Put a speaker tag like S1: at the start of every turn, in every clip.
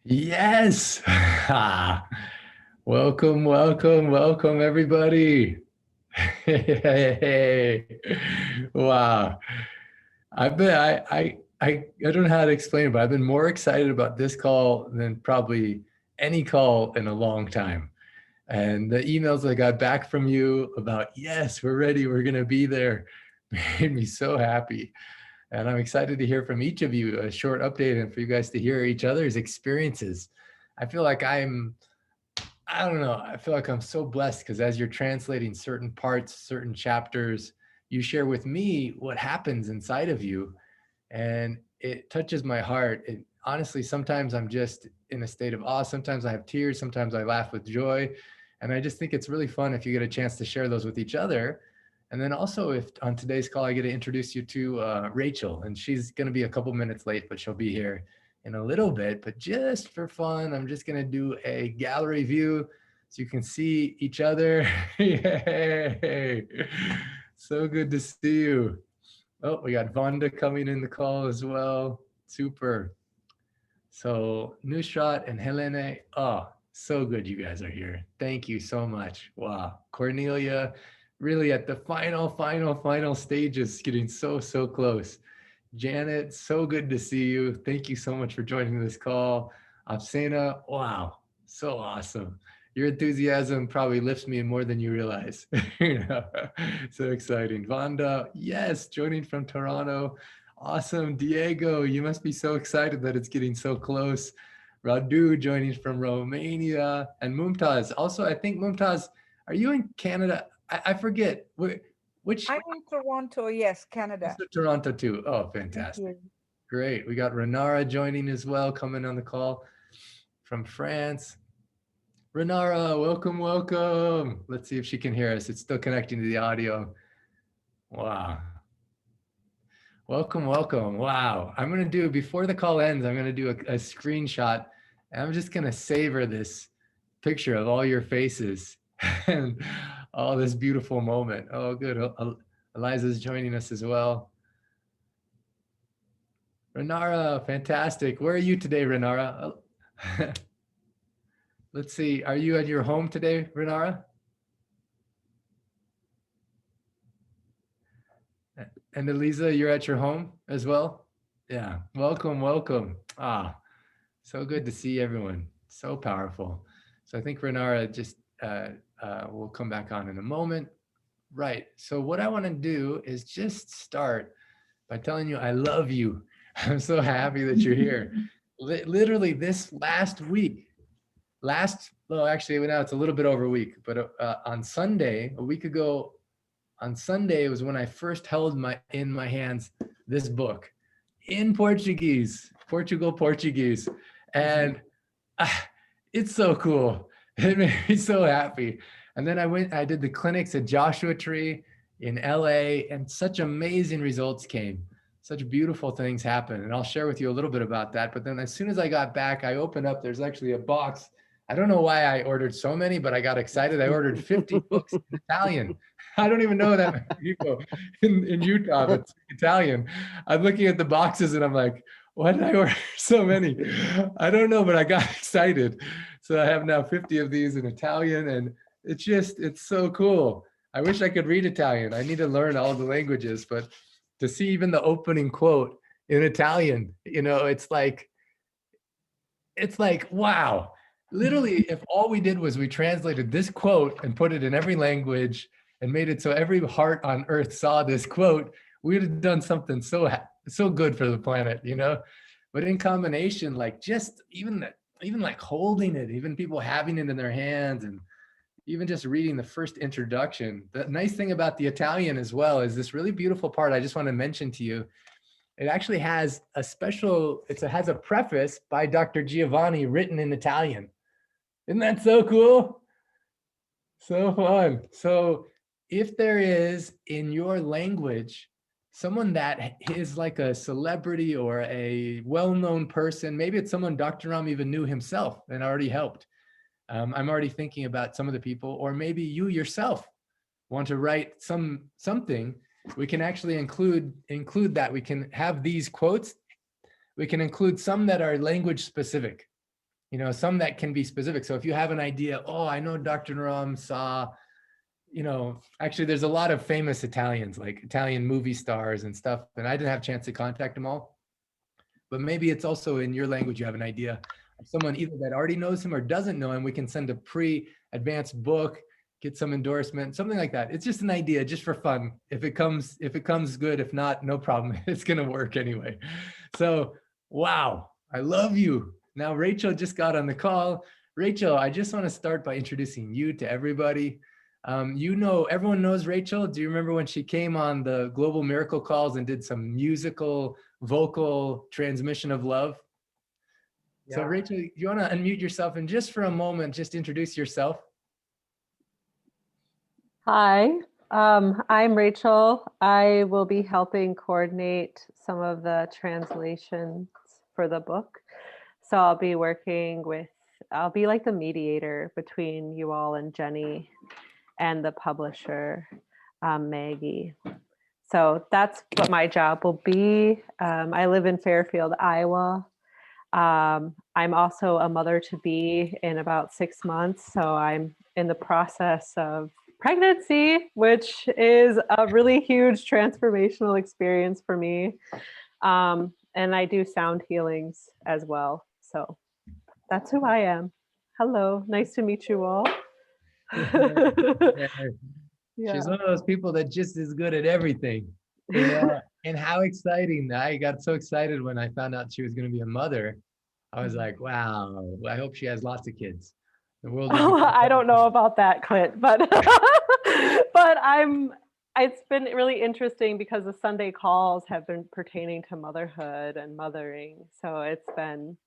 S1: Yes. Welcome, welcome, welcome, everybody. Hey. Wow. I've been I don't know how to explain it, but I've been more excited about this call than probably any call in a long time. And the emails I got back from you about, yes, we're ready, we're gonna be there, made me so happy. And I'm excited to hear from each of you, a short update, and for you guys to hear each other's experiences. I feel like I don't know, I feel like I'm so blessed because as you're translating certain parts, certain chapters, you share with me what happens inside of you. And it touches my heart. It, honestly, sometimes I'm just in a state of awe. Sometimes I have tears. Sometimes I laugh with joy. And I just think it's really fun if you get a chance to share those with each other. And then also, if on today's call, I get to introduce you to Rachel, and she's going to be a couple minutes late, but she'll be here in a little bit. But just for fun, I'm just going to do a gallery view so you can see each other. Yay! So good to see you. Oh, we got Vonda coming in the call as well. Super. So Nusrat and Helene, oh, so good you guys are here. Thank you so much. Wow. Cornelia, really at the final stages, getting so close. Janet, so good to see you. Thank you so much for joining this call. Afsena, wow, so awesome. Your enthusiasm probably lifts me more than you realize. You know, so exciting. Vonda, yes, joining from Toronto. Awesome. Diego, you must be so excited that it's getting so close. Radu joining from Romania. And Mumtaz. Also, I think Mumtaz, are you in Canada? I forget. Which?
S2: I'm in Toronto, yes, Canada.
S1: Also Toronto too. Oh, fantastic. Great. We got Renara joining as well, coming on the call from France. Renara, welcome, welcome. Let's see if she can hear us. It's still connecting to the audio. Wow. Welcome, welcome. Wow. I'm going to do, before the call ends, I'm going to do a screenshot. And I'm just going to savor this picture of all your faces and all this beautiful moment. Oh, good. Eliza's joining us as well. Renara, fantastic. Where are you today, Renara? Let's see. Are you at your home today, Renara? And Eliza, you're at your home as well? Yeah. Welcome, welcome. Ah, so good to see everyone. So powerful. So I think Renara just will come back on in a moment. Right. So what I want to do is just start by telling you I love you. I'm so happy that you're here. Literally this last week, well, actually, now it's a little bit over a week, but on Sunday, a week ago, on Sunday was when I first held in my hands this book in Portuguese, Portuguese. And it's so cool. It made me so happy. And then I did the clinics at Joshua Tree in LA, and such amazing results came. Such beautiful things happened. And I'll share with you a little bit about that. But then as soon as I got back, I opened up, there's actually a box. I don't know why I ordered so many, but I got excited. I ordered 50 books in Italian. I don't even know that many people in Utah that speak Italian. I'm looking at the boxes and I'm like, why did I order so many? I don't know, but I got excited. So I have now 50 of these in Italian, and it's so cool. I wish I could read Italian. I need to learn all the languages, but to see even the opening quote in Italian, it's like, wow. Literally, if all we did was we translated this quote and put it in every language and made it so every heart on earth saw this quote, we would have done something so good for the planet, you know? But in combination, like just even like holding it, even people having it in their hands, and even just reading the first introduction. The nice thing about the Italian as well is this really beautiful part I just want to mention to you. It actually has it has a preface by Dr. Giovanni written in Italian. Isn't that so cool? So fun. So if there is in your language someone that is like a celebrity or a well-known person, maybe it's someone Dr. Ram even knew himself and already helped. I'm already thinking about some of the people, or maybe you yourself want to write something. We can actually include that. We can have these quotes. We can include some that are language specific. some that can be specific. So if you have an idea, oh, I know Dr. Naram saw, actually there's a lot of famous Italians, like Italian movie stars and stuff, and I didn't have a chance to contact them all. But maybe it's also in your language, you have an idea of someone either that already knows him or doesn't know him. We can send a pre-advanced book, get some endorsement, something like that. It's just an idea, just for fun. If it comes good, if not, no problem. It's gonna work anyway. So, wow, I love you. Now, Rachel just got on the call. Rachel, I just want to start by introducing you to everybody. Everyone knows Rachel. Do you remember when she came on the Global Miracle Calls and did some musical, vocal transmission of love? Yeah. So Rachel, you want to unmute yourself and just for a moment, just introduce yourself?
S3: Hi, I'm Rachel. I will be helping coordinate some of the translations for the book. So I'll be I'll be like the mediator between you all and Jenny and the publisher, Maggie. So that's what my job will be. I live in Fairfield, Iowa. I'm also a mother-to-be in about 6 months. So I'm in the process of pregnancy, which is a really huge transformational experience for me. And I do sound healings as well. So that's who I am. Hello, nice to meet you all.
S1: Yeah. She's one of those people that just is good at everything, and how exciting. I got so excited when I found out she was going to be a mother. I was like, wow, I hope she has lots of kids. The world.
S3: I don't know about that, Clint, but it's been really interesting because the Sunday calls have been pertaining to motherhood and mothering. So it's been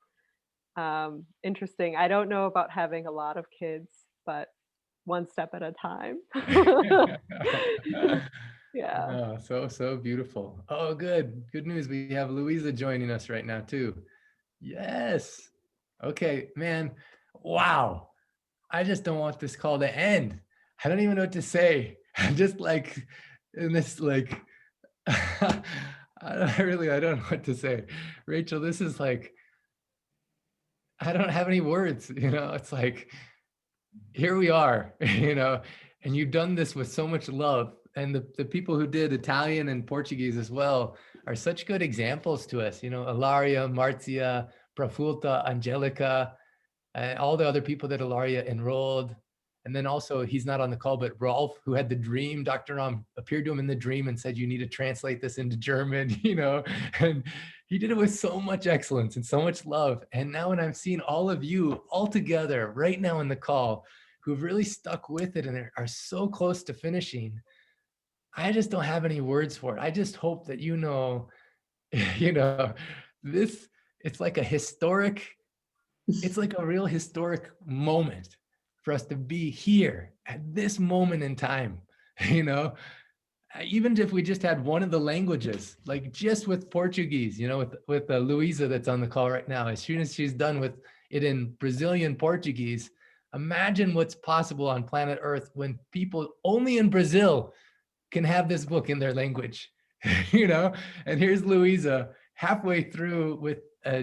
S3: interesting. I don't know about having a lot of kids, but one step at a time. Yeah.
S1: Oh, so beautiful. Oh, good news. We have Louisa joining us right now too. Yes. Okay, man. Wow. I just don't want this call to end. I don't even know what to say. I'm just like in this I don't know what to say. Rachel, this is like, I don't have any words, it's like, here we are, and you've done this with so much love. And the people who did Italian and Portuguese as well are such good examples to us, Ilaria, Marzia, Profulta, Angelica, all the other people that Ilaria enrolled. And then also, he's not on the call, but Rolf, who had the dream, Dr. Ram appeared to him in the dream and said, you need to translate this into German, and he did it with so much excellence and so much love. And now when I'm seeing all of you all together right now in the call, who've really stuck with it and are so close to finishing, I just don't have any words for it. I just hope that this, it's like a real historic moment for us to be here at this moment in time, even if we just had one of the languages, like just with Portuguese, with Louisa that's on the call right now, as soon as she's done with it in Brazilian Portuguese, imagine what's possible on planet Earth when people only in Brazil can have this book in their language, and here's Louisa halfway through with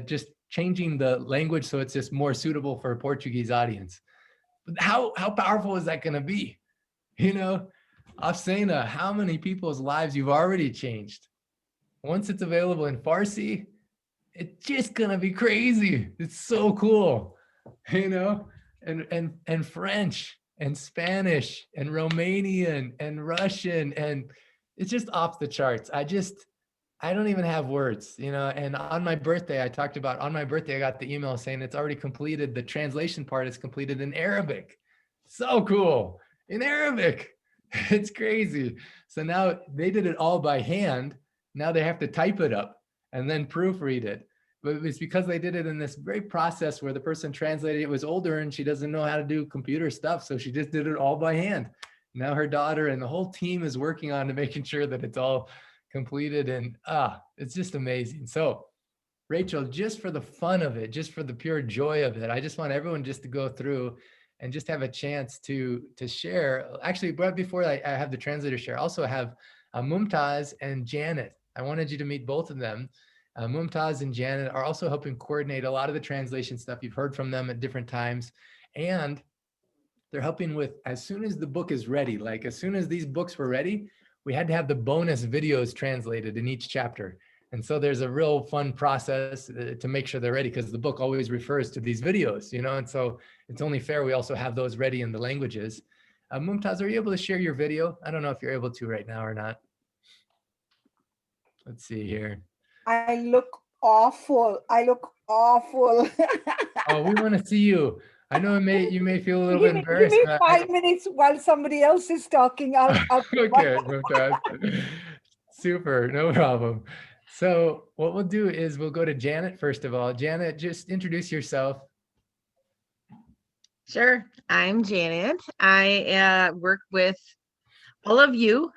S1: just changing the language so it's just more suitable for a Portuguese audience. How powerful is that going to be? Afsana, how many people's lives you've already changed. Once it's available in Farsi, it's just going to be crazy. It's so cool, and French and Spanish and Romanian and Russian, and it's just off the charts. I don't even have words, and on my birthday, I got the email saying it's already completed. The translation part is completed in Arabic. So cool. In Arabic. It's crazy. So now they did it all by hand. Now they have to type it up and then proofread it. But it's because they did it in this very process where the person translated it was older and she doesn't know how to do computer stuff. So she just did it all by hand. Now her daughter and the whole team is working on to making sure that it's all completed, and it's just amazing. So Rachel, just for the fun of it, just for the pure joy of it, I just want everyone just to go through and just have a chance to share. Actually, right before I have the translator share, I also have Mumtaz and Janet. I wanted you to meet both of them. Mumtaz and Janet are also helping coordinate a lot of the translation stuff. You've heard from them at different times. And they're helping with, as soon as the book is ready, like as soon as these books were ready, we had to have the bonus videos translated in each chapter. And so there's a real fun process to make sure they're ready, because the book always refers to these videos, you know, and so it's only fair we also have those ready in the languages. Mumtaz, are you able to share your video? I don't know if you're able to right now or not. Let's see here.
S2: I look awful. I look awful.
S1: Oh, we want to see you. I know you may feel a little bit
S2: Give
S1: embarrassed.
S2: me
S1: But
S2: 5 minutes while somebody else is talking. I'll
S1: okay, Mumtaz. Super, no problem. So what we'll do is we'll go to Janet first of all. Janet, just introduce yourself.
S4: Sure. I'm Janet. I work with all of you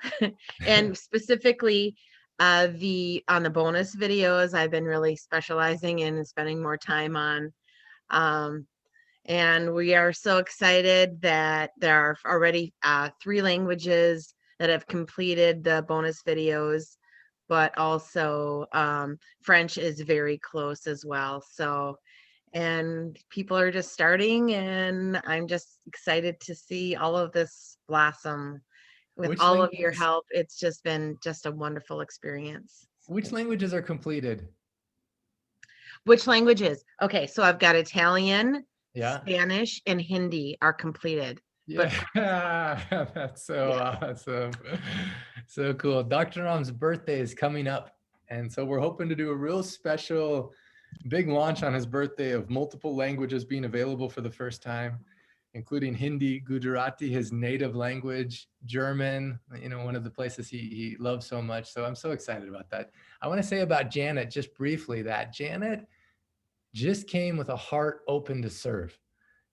S4: and specifically on the bonus videos. I've been really specializing in and spending more time on. And we are so excited that there are already 3 languages that have completed the bonus videos, but also French is very close as well. So, and people are just starting, and I'm just excited to see all of this blossom with
S1: Which
S4: all of your
S1: languages-
S4: help. It's just been just a wonderful experience.
S1: Which languages are completed?
S4: Which languages? Okay, so I've got Italian,
S1: Yeah.
S4: Spanish, and Hindi are completed.
S1: Yeah, that's so awesome. So cool. Dr. Ram's birthday is coming up. And so we're hoping to do a real special big launch on his birthday of multiple languages being available for the first time, including Hindi, Gujarati, his native language, German, you know, one of the places he loves so much. So I'm so excited about that. I want to say about Janet just briefly that Janet just came with a heart open to serve,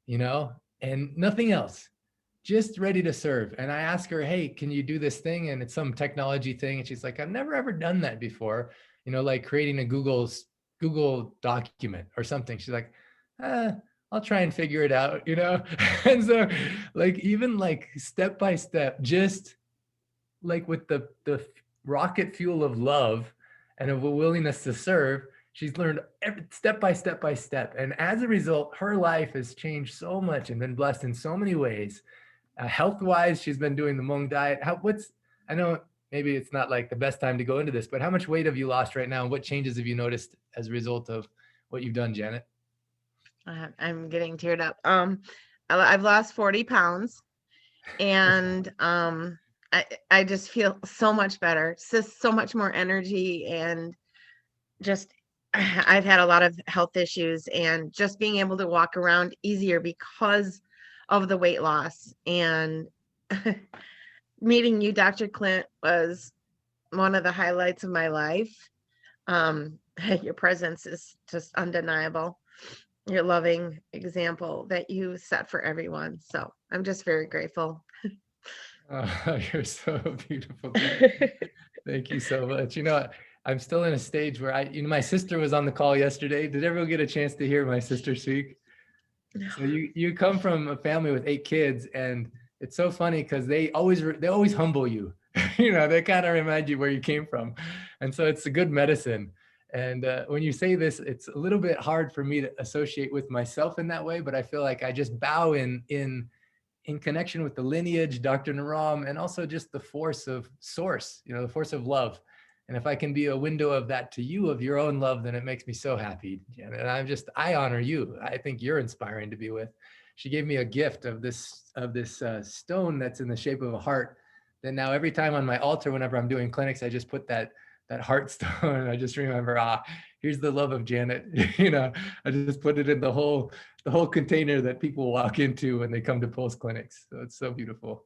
S1: you know, and nothing else, just ready to serve. And I asked her, hey, can you do this thing? And it's some technology thing. And she's like, I've never ever done that before. You know, like creating a Google document or something. She's like, I'll try and figure it out, you know? And so like, even like step by step, just like with the rocket fuel of love and of a willingness to serve, she's learned step by step by step. And as a result, her life has changed so much and been blessed in so many ways. Health-wise, she's been doing the Hmong diet. I know maybe it's not like the best time to go into this, but how much weight have you lost right now? And what changes have you noticed as a result of what you've done, Janet?
S4: I'm getting teared up. I've lost 40 pounds and I just feel so much better. It's just so much more energy, and just I've had a lot of health issues, and just being able to walk around easier because of the weight loss. And meeting you, Dr. Clint, was one of the highlights of my life. Your presence is just undeniable. Your loving example that you set for everyone. So I'm just very grateful.
S1: Oh, you're so beautiful. Thank you so much. You know, I'm still in a stage where my sister was on the call yesterday. Did everyone get a chance to hear my sister speak? So you come from a family with 8 kids, and it's so funny because they always humble you. You know, they kind of remind you where you came from, and so it's a good medicine. And when you say this, it's a little bit hard for me to associate with myself in that way, but I feel like I just bow in connection with the lineage, Dr. Naram, and also just the force of source, you know, the force of love. And if I can be a window of that to you, of your own love, then it makes me so happy. And I honor you. I think you're inspiring to be with. She gave me a gift of this stone that's in the shape of a heart. That now every time on my altar, whenever I'm doing clinics, I just put that heart stone. I just remember, here's the love of Janet. You know, I just put it in the whole container that people walk into when they come to Pulse clinics. So it's so beautiful.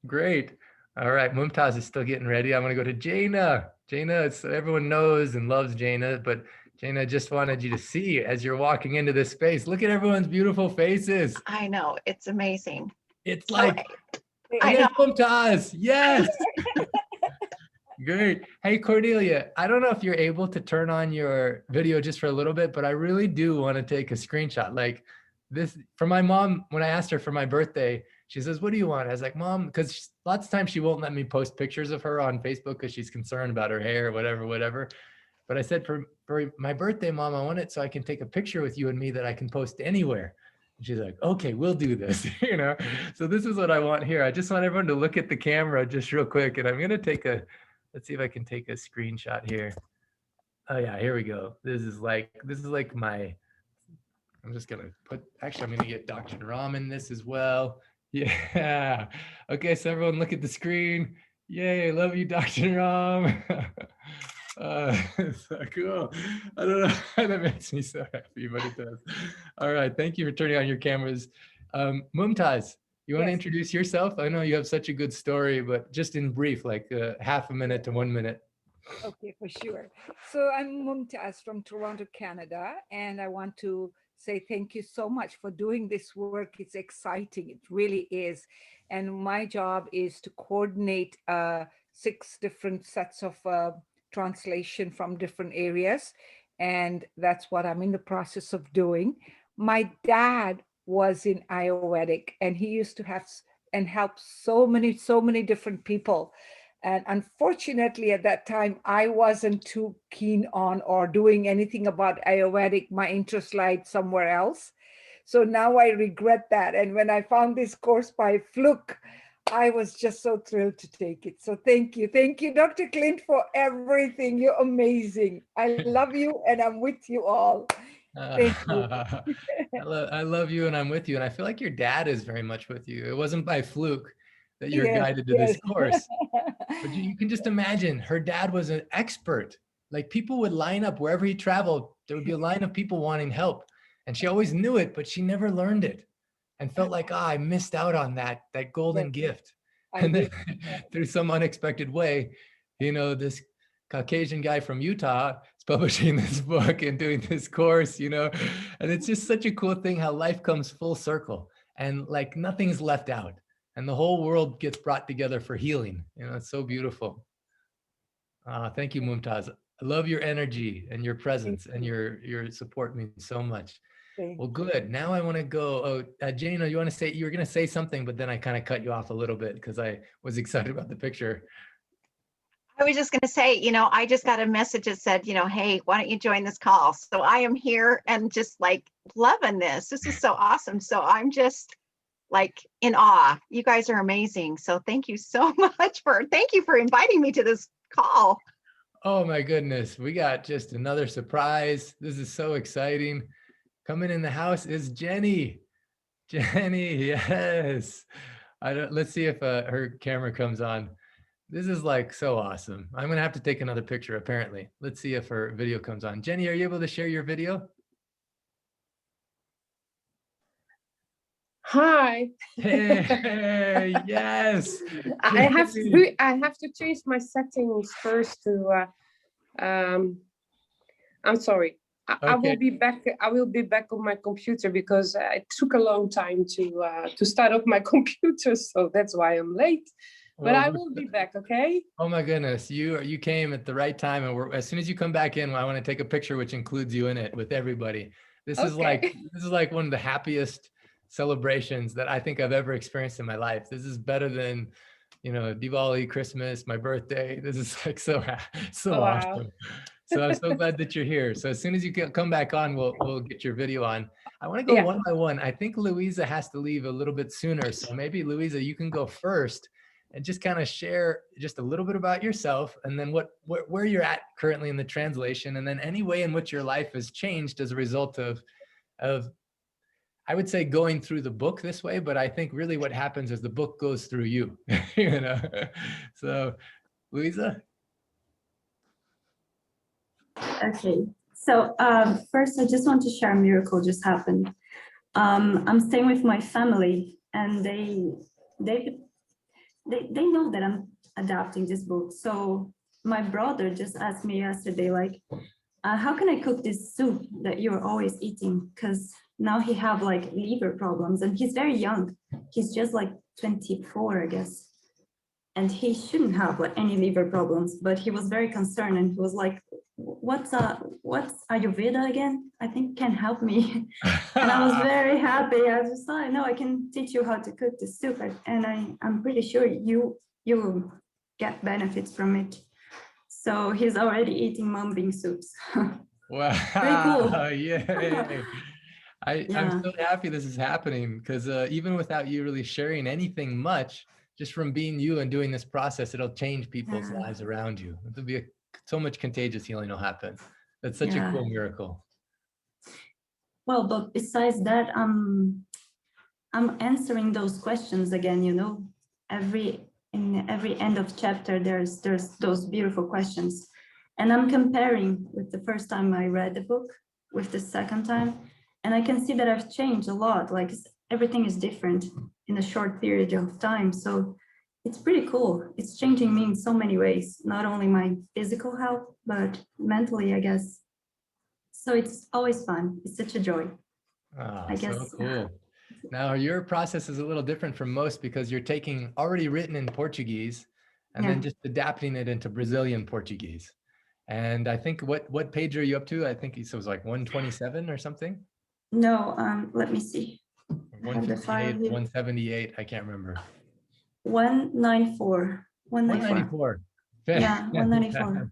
S1: Great. All right, Mumtaz is still getting ready. I'm going to go to Jaina. Jaina, everyone knows and loves Jaina, but Jaina, just wanted you to see as you're walking into this space. Look at everyone's beautiful faces.
S5: I know, it's amazing.
S1: It's like,
S5: I
S1: there's
S5: know.
S1: Mumtaz. Yes. Great. Hey, Cordelia, I don't know if you're able to turn on your video just for a little bit, but I really do want to take a screenshot. Like this, for my mom, when I asked her for my birthday, She says, what do you want? I was like, Mom, because lots of times she won't let me post pictures of her on Facebook because she's concerned about her hair or whatever. But I said, for my birthday, Mom, I want it so I can take a picture with you and me that I can post anywhere. And she's like, okay, we'll do this, you know? So this is what I want here. I just want everyone to look at the camera just real quick. And I'm gonna take let's see if I can take a screenshot here. Oh yeah, here we go. This is like my, I'm just gonna actually, I'm gonna get Dr. Ram in this as well. Yeah. Okay, so everyone look at the screen. Yay, love you, Dr. Ram. So cool. I don't know why that makes me so happy, but it does. All right, thank you for turning on your cameras. Mumtaz, you want to
S2: Yes.
S1: introduce yourself? I know you have such a good story, but just in brief, like half a minute to 1 minute.
S2: Okay, for sure. So I'm Mumtaz from Toronto, Canada, and I want to say thank you so much for doing this work. It's exciting. It really is. And my job is to coordinate 6 different sets of translation from different areas. And that's what I'm in the process of doing. My dad was in Ayurvedic, and he used to have and help so many different people. And unfortunately, at that time, I wasn't too keen on or doing anything about Ayurvedic. My interest lied somewhere else. So now I regret that. And when I found this course by fluke, I was just so thrilled to take it. So thank you. Thank you, Dr. Clint, for everything. You're amazing. I love you, and I'm with you all. Thank you.
S1: I love you, and I'm with you. And I feel like your dad is very much with you. It wasn't by fluke that you're
S2: Yes,
S1: guided to this
S2: yes.
S1: course. But you can just imagine, her dad was an expert. Like, people would line up wherever he traveled. There would be a line of people wanting help. And she always knew it, but she never learned it and felt like, I missed out on that golden gift.
S2: I
S1: And then
S2: did.
S1: through some unexpected way, this Caucasian guy from Utah is publishing this book and doing this course, and it's just such a cool thing how life comes full circle and like nothing's left out. And the whole world gets brought together for healing. It's so beautiful. Thank you, Mumtaz. I love your energy and your presence, and your support means so much. Well, good. Now I want to go. Janina, you want to say, you were going to say something, but then I kind of cut you off a little bit because I was excited about the picture.
S5: I was just going to say, I just got a message that said, hey, why don't you join this call? So I am here and just like loving this. This is so awesome. So I'm just like in awe. You guys are amazing. So thank you so much thank you for inviting me to this call.
S1: Oh my goodness. We got just another surprise. This is so exciting. Coming in the house is Jenny. Jenny, yes. Let's see if her camera comes on. This is like so awesome. I'm gonna have to take another picture apparently. Let's see if her video comes on. Jenny, are you able to share your video?
S6: Hi.
S1: Hey, yes.
S6: I have to change my settings first to I'm sorry. I will be back. I will be back on my computer because it took a long time to start up my computer, so that's why I'm late. But I will be back, okay?
S1: Oh my goodness, you came at the right time, and as soon as you come back in, I want to take a picture which includes you in it with everybody. This is like one of the happiest celebrations that I think I've ever experienced in my life. This is better than, Diwali, Christmas, my birthday. This is like so awesome. So I'm so glad that you're here. So as soon as you come back on, we'll get your video on. I want to go one by one. I think Louisa has to leave a little bit sooner. So maybe Louisa, you can go first and just kind of share just a little bit about yourself, and then where you're at currently in the translation, and then any way in which your life has changed as a result of I would say going through the book this way, but I think really what happens is the book goes through you, So, Louisa?
S7: Okay, so first I just want to share a miracle just happened. I'm staying with my family, and they know that I'm adapting this book. So my brother just asked me yesterday, like, how can I cook this soup that you're always eating? Because now he have like liver problems, and he's very young. He's just like 24, I guess. And he shouldn't have like any liver problems, but he was very concerned, and he was like, what's Ayurveda again? I think can help me. And I was very happy. I just thought, no, I can teach you how to cook the soup. And I'm pretty sure you will get benefits from it. So he's already eating mung bean soups.
S1: Wow.
S7: Pretty cool.
S1: Yay. I'm
S7: Yeah.
S1: so happy this is happening because even without you really sharing anything much, just from being you and doing this process, it'll change people's
S7: Yeah.
S1: lives around you. It'll be so much contagious healing will happen. That's such a
S7: Yeah.
S1: cool miracle.
S7: Well, but besides that, I'm answering those questions again, you know, in every end of chapter, there's those beautiful questions. And I'm comparing with the first time I read the book with the second time. And I can see that I've changed a lot. Like everything is different in a short period of time. So it's pretty cool. It's changing me in so many ways, not only my physical health, but mentally, I guess. So it's always fun. It's such a joy.
S1: Oh,
S7: I guess.
S1: so cool. Now your process is a little different from most because you're taking already written in Portuguese and then just adapting it into Brazilian Portuguese. And I think what page are you up to? I think it was like 127 or something.
S7: No, let me see.
S1: 158, 178, I can't remember.
S7: 194.
S1: 194.
S7: Yeah, 194.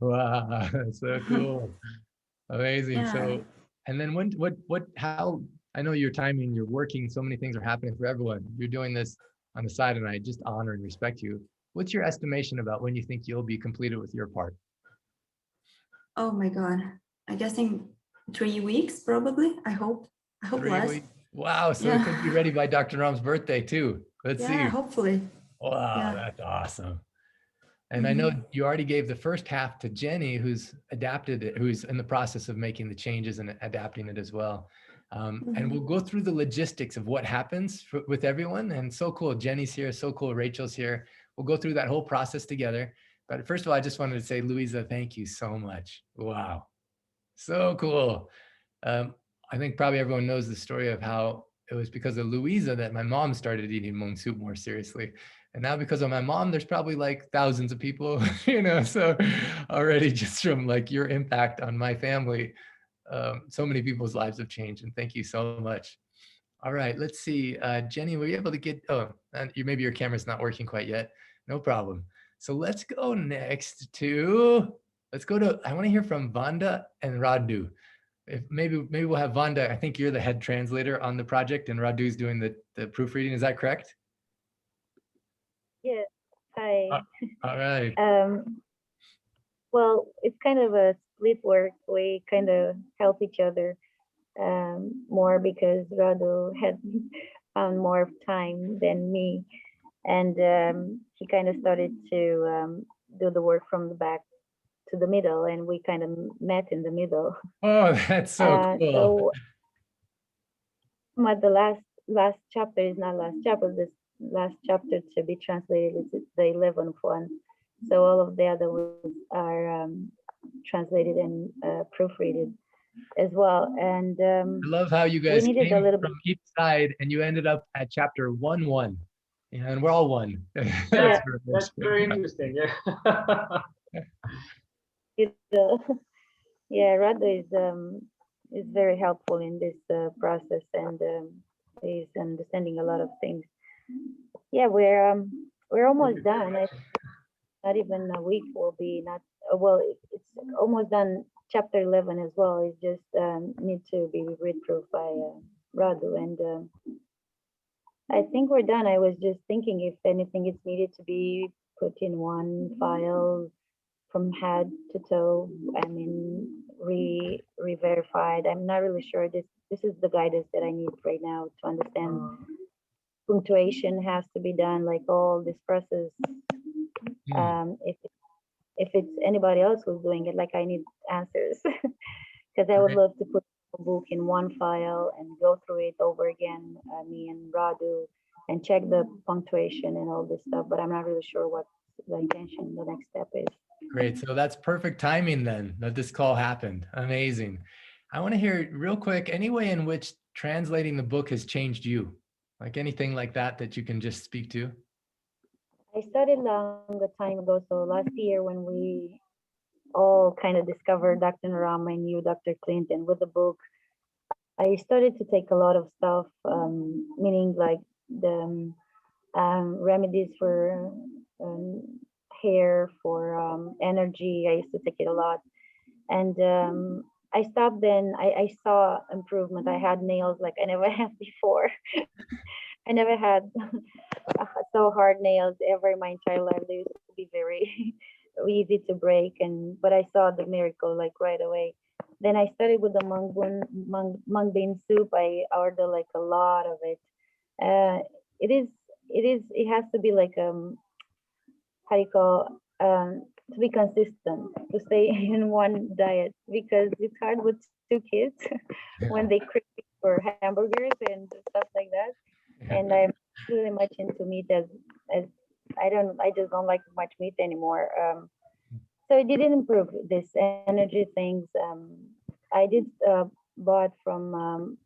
S1: Wow, so cool. Amazing.
S7: Yeah.
S1: So, and then how, I know your timing, you're working, so many things are happening for everyone. You're doing this on the side and I just honor and respect you. What's your estimation about when you think you'll be completed with your part?
S7: Oh my God. I guess in 3 weeks, probably. I hope
S1: 3
S7: less.
S1: weeks. Wow. So it could be ready by Dr. Ram's birthday too. Let's see.
S7: Hopefully.
S1: Wow, that's awesome. And I know you already gave the first half to Jenny, who's adapted it, who's in the process of making the changes and adapting it as well. And we'll go through the logistics of what happens with everyone. And so cool, Jenny's here, so cool, Rachel's here. We'll go through that whole process together. But first of all, I just wanted to say, Louisa, thank you so much. Wow, so cool. I think probably everyone knows the story of how it was because of Louisa that my mom started eating Hmong soup more seriously. And now because of my mom, there's probably like thousands of people, you know, so already just from like your impact on my family, so many people's lives have changed. And thank you so much. All right, let's see. Jenny, were you able to get, and maybe your camera's not working quite yet. No problem. So let's go next to, I want to hear from Vanda and Radu. If maybe we'll have Vanda. I think you're the head translator on the project and Radu's doing the proofreading. Is that correct?
S8: Yes. Hi.
S1: All right.
S8: Well, it's kind of a split work. We kind of help each other more because Radu had found more time than me, and he kind of started to do the work from the back to the middle, and we kind of met in the middle.
S1: Oh, that's so cool.
S8: But the last chapter is not last chapter. This last chapter to be translated is the 11th one. So all of the other ones are translated and proofreaded as well. And
S1: I love how you guys came from each side and you ended up at chapter 1:1. And we're all one.
S9: That's very interesting. Yeah.
S8: Yeah, Radu is very helpful in this process, and he's understanding a lot of things. Yeah, we're almost done. Not even a week will be not well. It's almost done. Chapter 11 as well. It just need to be read proof by Radu, and I think we're done. I was just thinking if anything is needed to be put in one file from head to toe. I mean, re-verified. I'm not really sure. This is the guidance that I need right now to understand. Punctuation has to be done, like all this process. If it's anybody else who's doing it, like I need answers because I would love to put a book in one file and go through it over again, me and Radu, and check the punctuation and all this stuff. But I'm not really sure what the intention, the next step is.
S1: Great. So that's perfect timing then that this call happened. Amazing. I want to hear real quick, any way in which translating the book has changed you, like anything like that you can just speak to.
S8: I started long time ago. So last year when we all kind of discovered Dr. Ram and you, Dr. Clinton, with the book. I started to take a lot of stuff, meaning like the remedies for hair, for energy. I used to take it a lot. And I stopped then. I saw improvement. I had nails like I never had before. I never had so hard nails ever in my entire life. They used to be very easy to break, and but I saw the miracle like right away. Then I started with the mung bean soup. I ordered like a lot of it. Uh, it has to be like how do you call to be consistent, to stay in one diet, because it's hard with two kids when they crave for hamburgers and stuff like that. And I'm really much into meat as I just don't like much meat anymore. So it didn't improve this energy things. I did bought from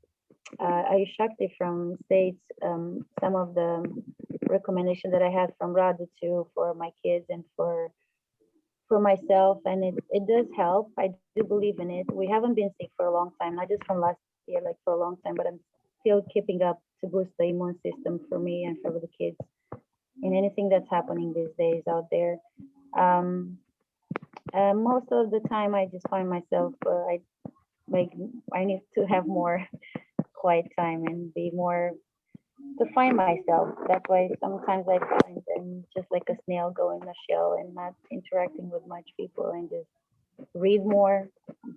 S8: Ayush Shakti from States some of the recommendation that I had from Radu too for my kids and for myself, and it does help. I do believe in it. We haven't been sick for a long time, not just from last year, like for a long time, but I'm still keeping up to boost the immune system for me and for the kids and anything that's happening these days out there. Um, Most of the time, I just find myself like I need to have more quiet time and be more to find myself. That's why sometimes I find I'm just like a snail going in a shell and not interacting with much people and just read more,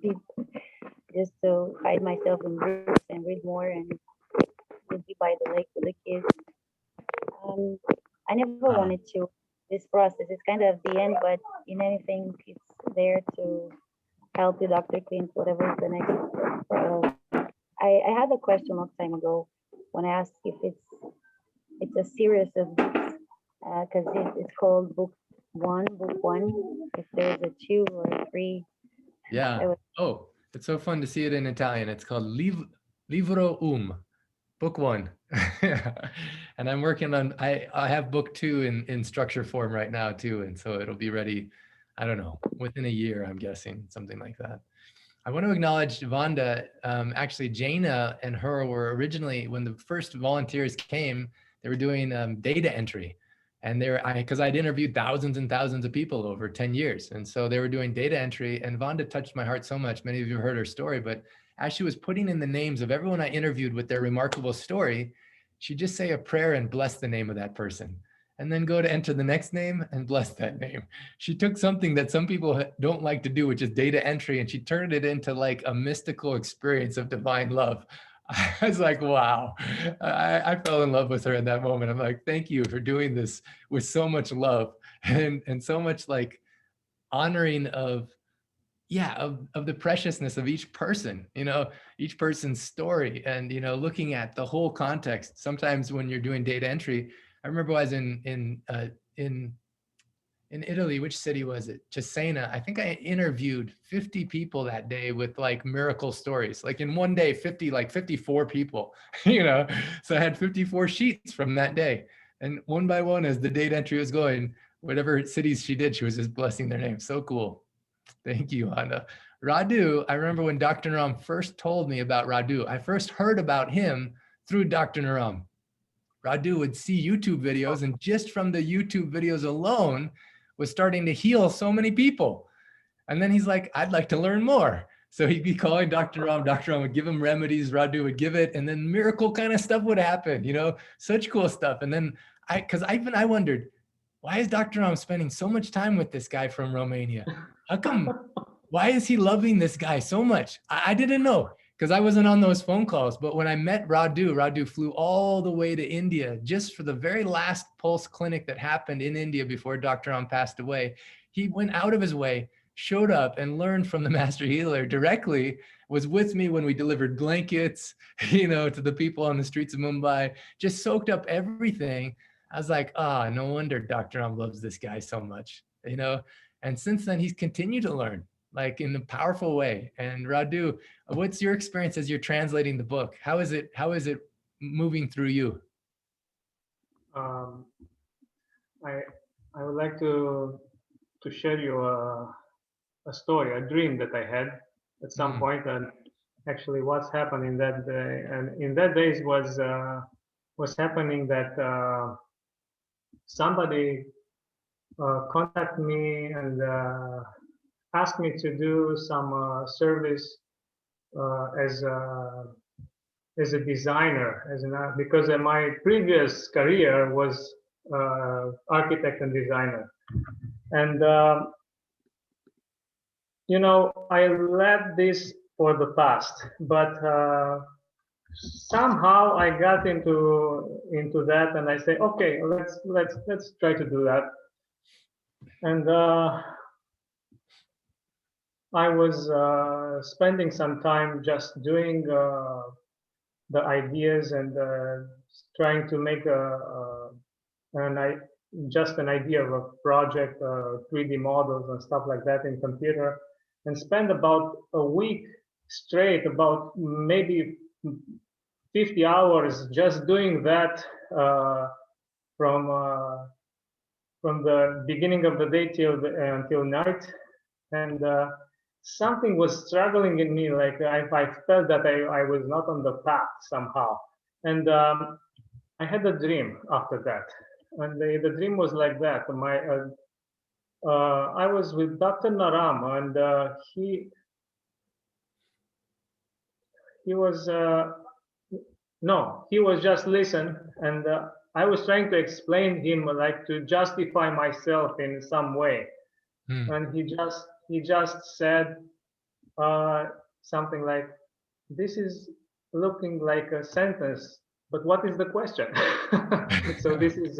S8: be, just to hide myself in groups and read more and just be by the lake with the kids. Um, I never wanted to. This process is kind of the end, but in anything, it's there to help you, Dr. Clint, whatever is the next. I had a question a long time ago when I asked if it's a series of books because it's called book one. If there's a two or a three.
S1: Yeah. Oh, it's so fun to see it in Italian. It's called Livro book one. And I'm working on, I have book two in structure form right now too. And so it'll be ready, I don't know, within a year, I'm guessing, something like that. I want to acknowledge Vanda. Actually, Jaina and her were originally, when the first volunteers came, they were doing data entry. And because I'd interviewed thousands and thousands of people over 10 years. And so they were doing data entry, and Vanda touched my heart so much. Many of you heard her story, but as she was putting in the names of everyone I interviewed with their remarkable story, she'd just say a prayer and bless the name of that person, and then go to enter the next name and bless that name. She took something that some people don't like to do, which is data entry, and she turned it into like a mystical experience of divine love. I was like, wow, I fell in love with her in that moment. I'm like, thank you for doing this with so much love and so much like honoring of, yeah, of the preciousness of each person, each person's story, and, looking at the whole context. Sometimes when you're doing data entry, I remember I was in Italy. Which city was it? Cesena. I think I interviewed 50 people that day with like miracle stories. Like in one day, 54 people, So I had 54 sheets from that day. And one by one, as the data entry was going, whatever cities she did, she was just blessing their name. So cool. Thank you, Anna. Radu, I remember when Dr. Naram first told me about Radu, I first heard about him through Dr. Naram. Radu would see YouTube videos, and just from the YouTube videos alone was starting to heal so many people. And then he's like, I'd like to learn more. So he'd be calling Dr. Ram. Dr. Ram would give him remedies. Radu would give it, and then miracle kind of stuff would happen, such cool stuff. And then I wondered, why is Dr. Ram spending so much time with this guy from Romania? How come, why is he loving this guy so much? I didn't know, because I wasn't on those phone calls. But when I met Radu flew all the way to India just for the very last Pulse clinic that happened in India before Dr. Ram passed away. He went out of his way, showed up, and learned from the master healer directly, was with me when we delivered blankets, to the people on the streets of Mumbai, just soaked up everything. I was like, no wonder Dr. Ram loves this guy so much, And since then, he's continued to learn, like in a powerful way. And Radu, what's your experience as you're translating the book? How is it moving through you?
S9: I would like to share you a story, a dream that I had at some point, and actually what's happened in that day, and in that days was happening that somebody contacted me and asked me to do some service as a designer, because my previous career was architect and designer, and you know, I left this for the past, but somehow I got into that, and I say, okay, let's try to do that, and I was spending some time just doing the ideas and trying to make just an idea of a project, 3D models and stuff like that in computer, and spend about a week straight, about maybe 50 hours just doing that from the beginning of the day until night, and something was struggling in me, like I felt that I was not on the path somehow, and I had a dream after that, and the dream was like that. I was with Dr. Naram, and he was no, he was just listen, and I was trying to explain him, like to justify myself in some way, and he just said something like, "This is looking like a sentence, but what is the question?" So this is,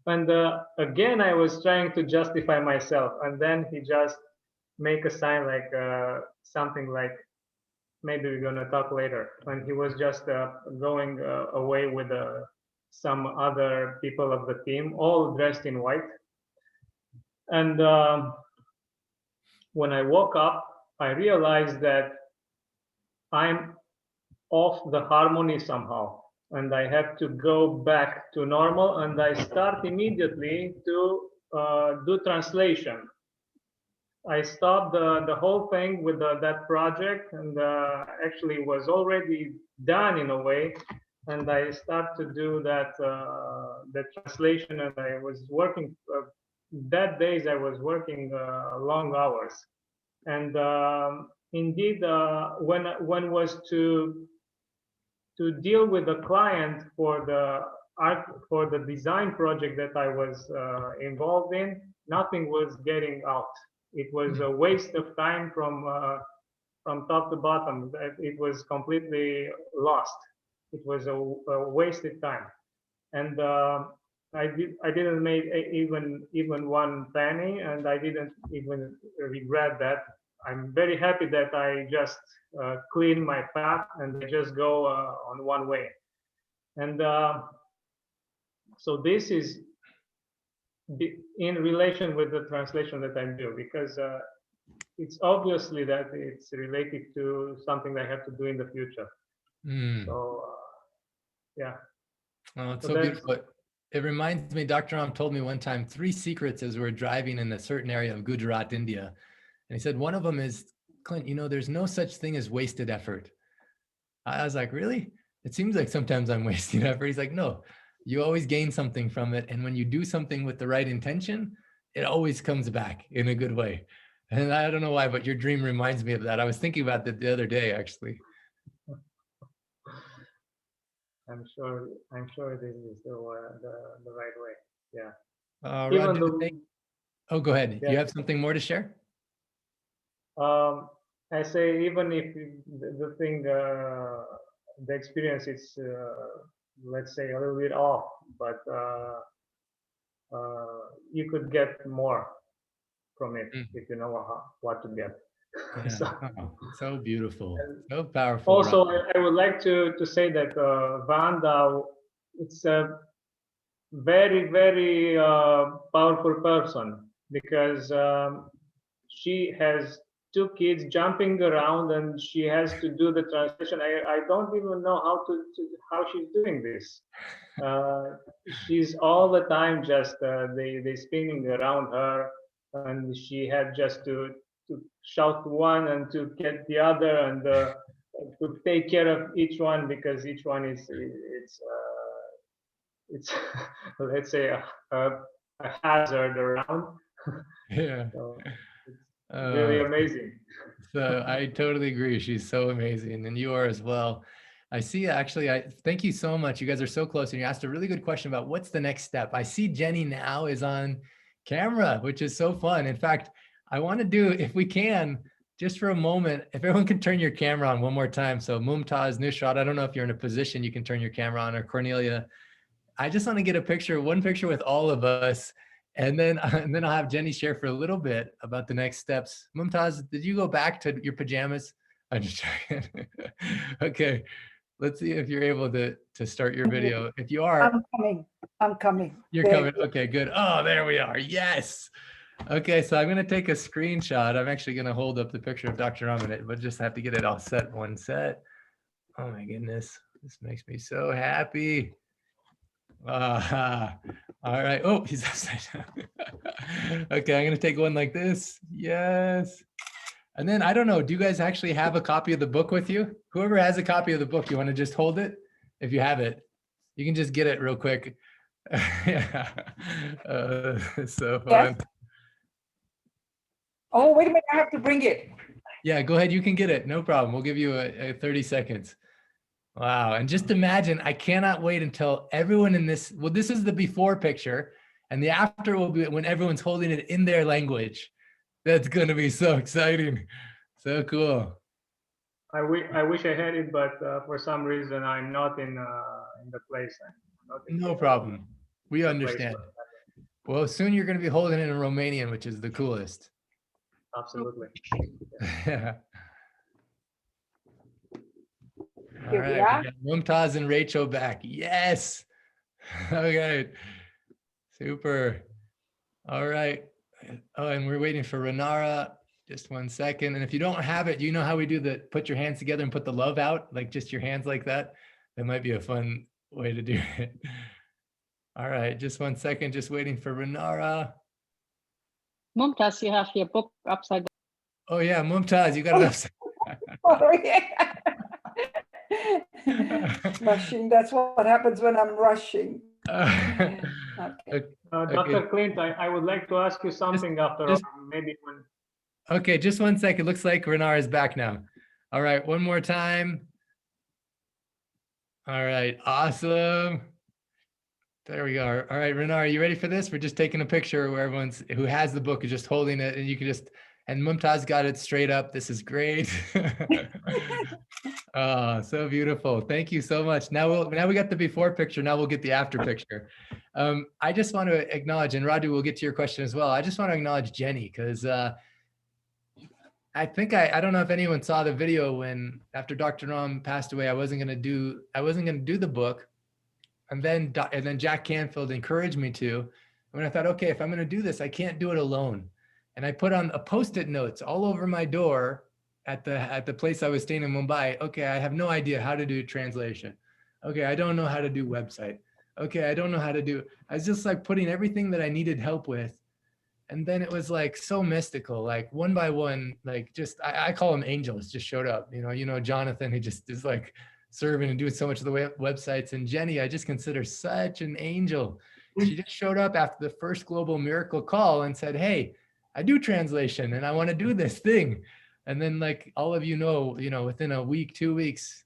S9: and again I was trying to justify myself, and then he just make a sign like something like, maybe we're gonna talk later. And he was just going away with some other people of the team, all dressed in white. And when I woke up, I realized that I'm off the harmony somehow, and I have to go back to normal. And I start immediately to do translation. I stopped the whole thing with that project, and actually was already done in a way. And I start to do that the translation, and I was working that days. I was working long hours, and indeed, when was to deal with the client for the design project that I was involved in, nothing was getting out. It was a waste of time from top to bottom. It was completely lost. It was a wasted time, and I didn't make even one penny, and I didn't even regret that. I'm very happy that I just clean my path and I just go on one way, and so this is in relation with the translation that I do, because it's obviously that it's related to something that I have to do in the future. So yeah.
S1: Oh, it's so beautiful. It reminds me, Dr. Ram told me one time 3 secrets as we're driving in a certain area of Gujarat, India. And he said, one of them is, Clint, you know, there's no such thing as wasted effort. I was like, really? It seems like sometimes I'm wasting effort. He's like, no, you always gain something from it. And when you do something with the right intention, it always comes back in a good way. And I don't know why, but your dream reminds me of that. I was thinking about that the other day, actually.
S9: I'm sure this is the right way. Yeah.
S1: Roger, oh, go ahead. Yeah. You have something more to share?
S9: I say, even if the thing, the experience is, let's say, a little bit off, but you could get more from it if you know what to get.
S1: Yeah. So beautiful, so powerful.
S9: Also, I would like to say that Vanda, it's a very, very powerful person, because she has 2 kids jumping around, and she has to do the translation. I don't even know how she's doing this. She's all the time just they spinning around her, and she had just to shout to one and to get the other, and to take care of each one, because each one is it's let's say a hazard around.
S1: Yeah.
S9: So it's really amazing.
S1: So I totally agree. She's so amazing, and you are as well. I see, actually, I thank you so much. You guys are so close, and you asked a really good question about what's the next step. I see Jenny now is on camera, which is so fun. In fact, I want to do, if we can, just for a moment, if everyone can turn your camera on one more time. So Mumtaz, Nusrat, I don't know if you're in a position you can turn your camera on, or Cornelia. I just want to get a picture, one picture with all of us. And then I'll have Jenny share for a little bit about the next steps. Mumtaz, did you go back to your pajamas? I'm just joking. Okay, let's see if you're able to start your video. If you are,
S2: I'm coming.
S1: You're coming. Okay, good. Oh, there we are. Yes. Okay, so I'm going to take a screenshot. I'm actually going to hold up the picture of Dr. Ram in it, but just have to get it all set. One set. Oh my goodness, this makes me so happy. All right. Oh, he's upside down. Okay, I'm gonna take one like this. Yes. And then I don't know, do you guys actually have a copy of the book with you? Whoever has a copy of the book, you want to just hold it? If you have it, you can just get it real quick. Yeah. So fun.
S2: Yes. Oh, wait a minute, I have to bring it.
S1: Yeah, go ahead. You can get it. No problem. We'll give you a 30 seconds. Wow. And just imagine, I cannot wait until everyone in this, well, this is the before picture, and the after will be when everyone's holding it in their language. That's going to be so exciting. So cool.
S9: I wish I had it, but for some reason I'm not in the place.
S1: No problem. We understand. Well, soon you're going to be holding it in Romanian, which is the coolest.
S9: Absolutely.
S1: Yeah. All
S2: Here we
S1: right,
S2: are.
S1: we got Mumtaz and Rachel back. Yes. Okay. Super. All right. Oh, and we're waiting for Renara. Just one second. And if you don't have it, you know how we do the put your hands together and put the love out, like just your hands like that. That might be a fun way to do it. All right, just one second. Just waiting for Renara.
S10: Mumtaz, you have your book upside down.
S1: Oh yeah, Mumtaz, you got it upside down.
S2: Oh, yeah. Rushing, that's what happens when I'm rushing. Okay.
S9: Dr. Clint, I would like to ask you something after maybe when.
S1: Okay, just one second. Looks like Renar is back now. All right, one more time. All right, awesome. There we go. All right, Renar, are you ready for this? We're just taking a picture where everyone's who has the book is just holding it, and you can just, and Mumtaz got it straight up. This is great. Oh, so beautiful. Thank you so much. Now we got the before picture. Now we'll get the after picture. I just want to acknowledge, and Radu, we'll get to your question as well. I just want to acknowledge Jenny, because I think I don't know if anyone saw the video when after Dr. Ram passed away, I wasn't gonna do the book. And then Jack Canfield encouraged me to. And I thought, okay, if I'm gonna do this, I can't do it alone. And I put on a Post-it notes all over my door at the place I was staying in Mumbai. Okay, I have no idea how to do translation. Okay, I don't know how to do website. Okay, I don't know how to do. I was just like putting everything that I needed help with. And then it was like so mystical, like one by one, like just, I call them angels, just showed up. You know, Jonathan, he just is like serving and doing so much of the websites. And Jenny, I just consider such an angel. She just showed up after the first Global Miracle call and said, hey, I do translation and I want to do this thing. And then like all of you know, within a week, 2 weeks,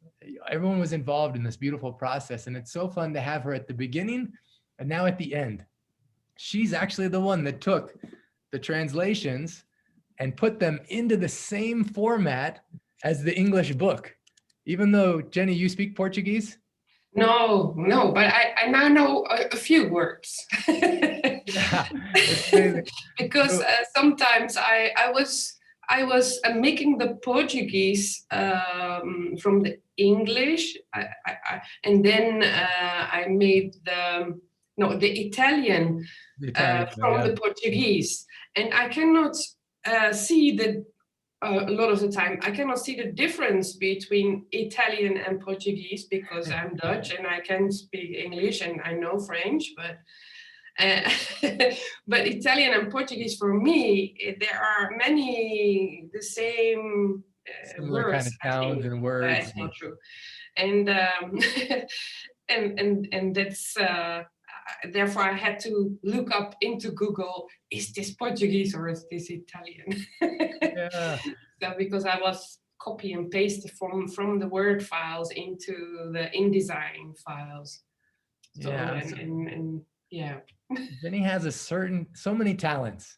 S1: everyone was involved in this beautiful process. And it's so fun to have her at the beginning and now at the end. She's actually the one that took the translations and put them into the same format as the English book. Even though, Jenny, you speak Portuguese?
S6: No, but I now know a few words.
S1: Yeah,
S6: because sometimes I was making the Portuguese from the English, and then I made the Italian from the Portuguese, and I cannot see a lot of the time I cannot see the difference between Italian and Portuguese because I'm Dutch and I can speak English and I know French, but But Italian and Portuguese for me, there are many the same
S1: Similar kind
S6: words.
S1: of
S6: I
S1: sounds
S6: think
S1: and words.
S6: that's not true, and and that's therefore I had to look up into Google, is this Portuguese or is this Italian?
S1: Yeah.
S6: So because I was copy and paste from the Word files into the InDesign files. So,
S1: Yeah.
S6: and yeah.
S1: Jenny has so many talents,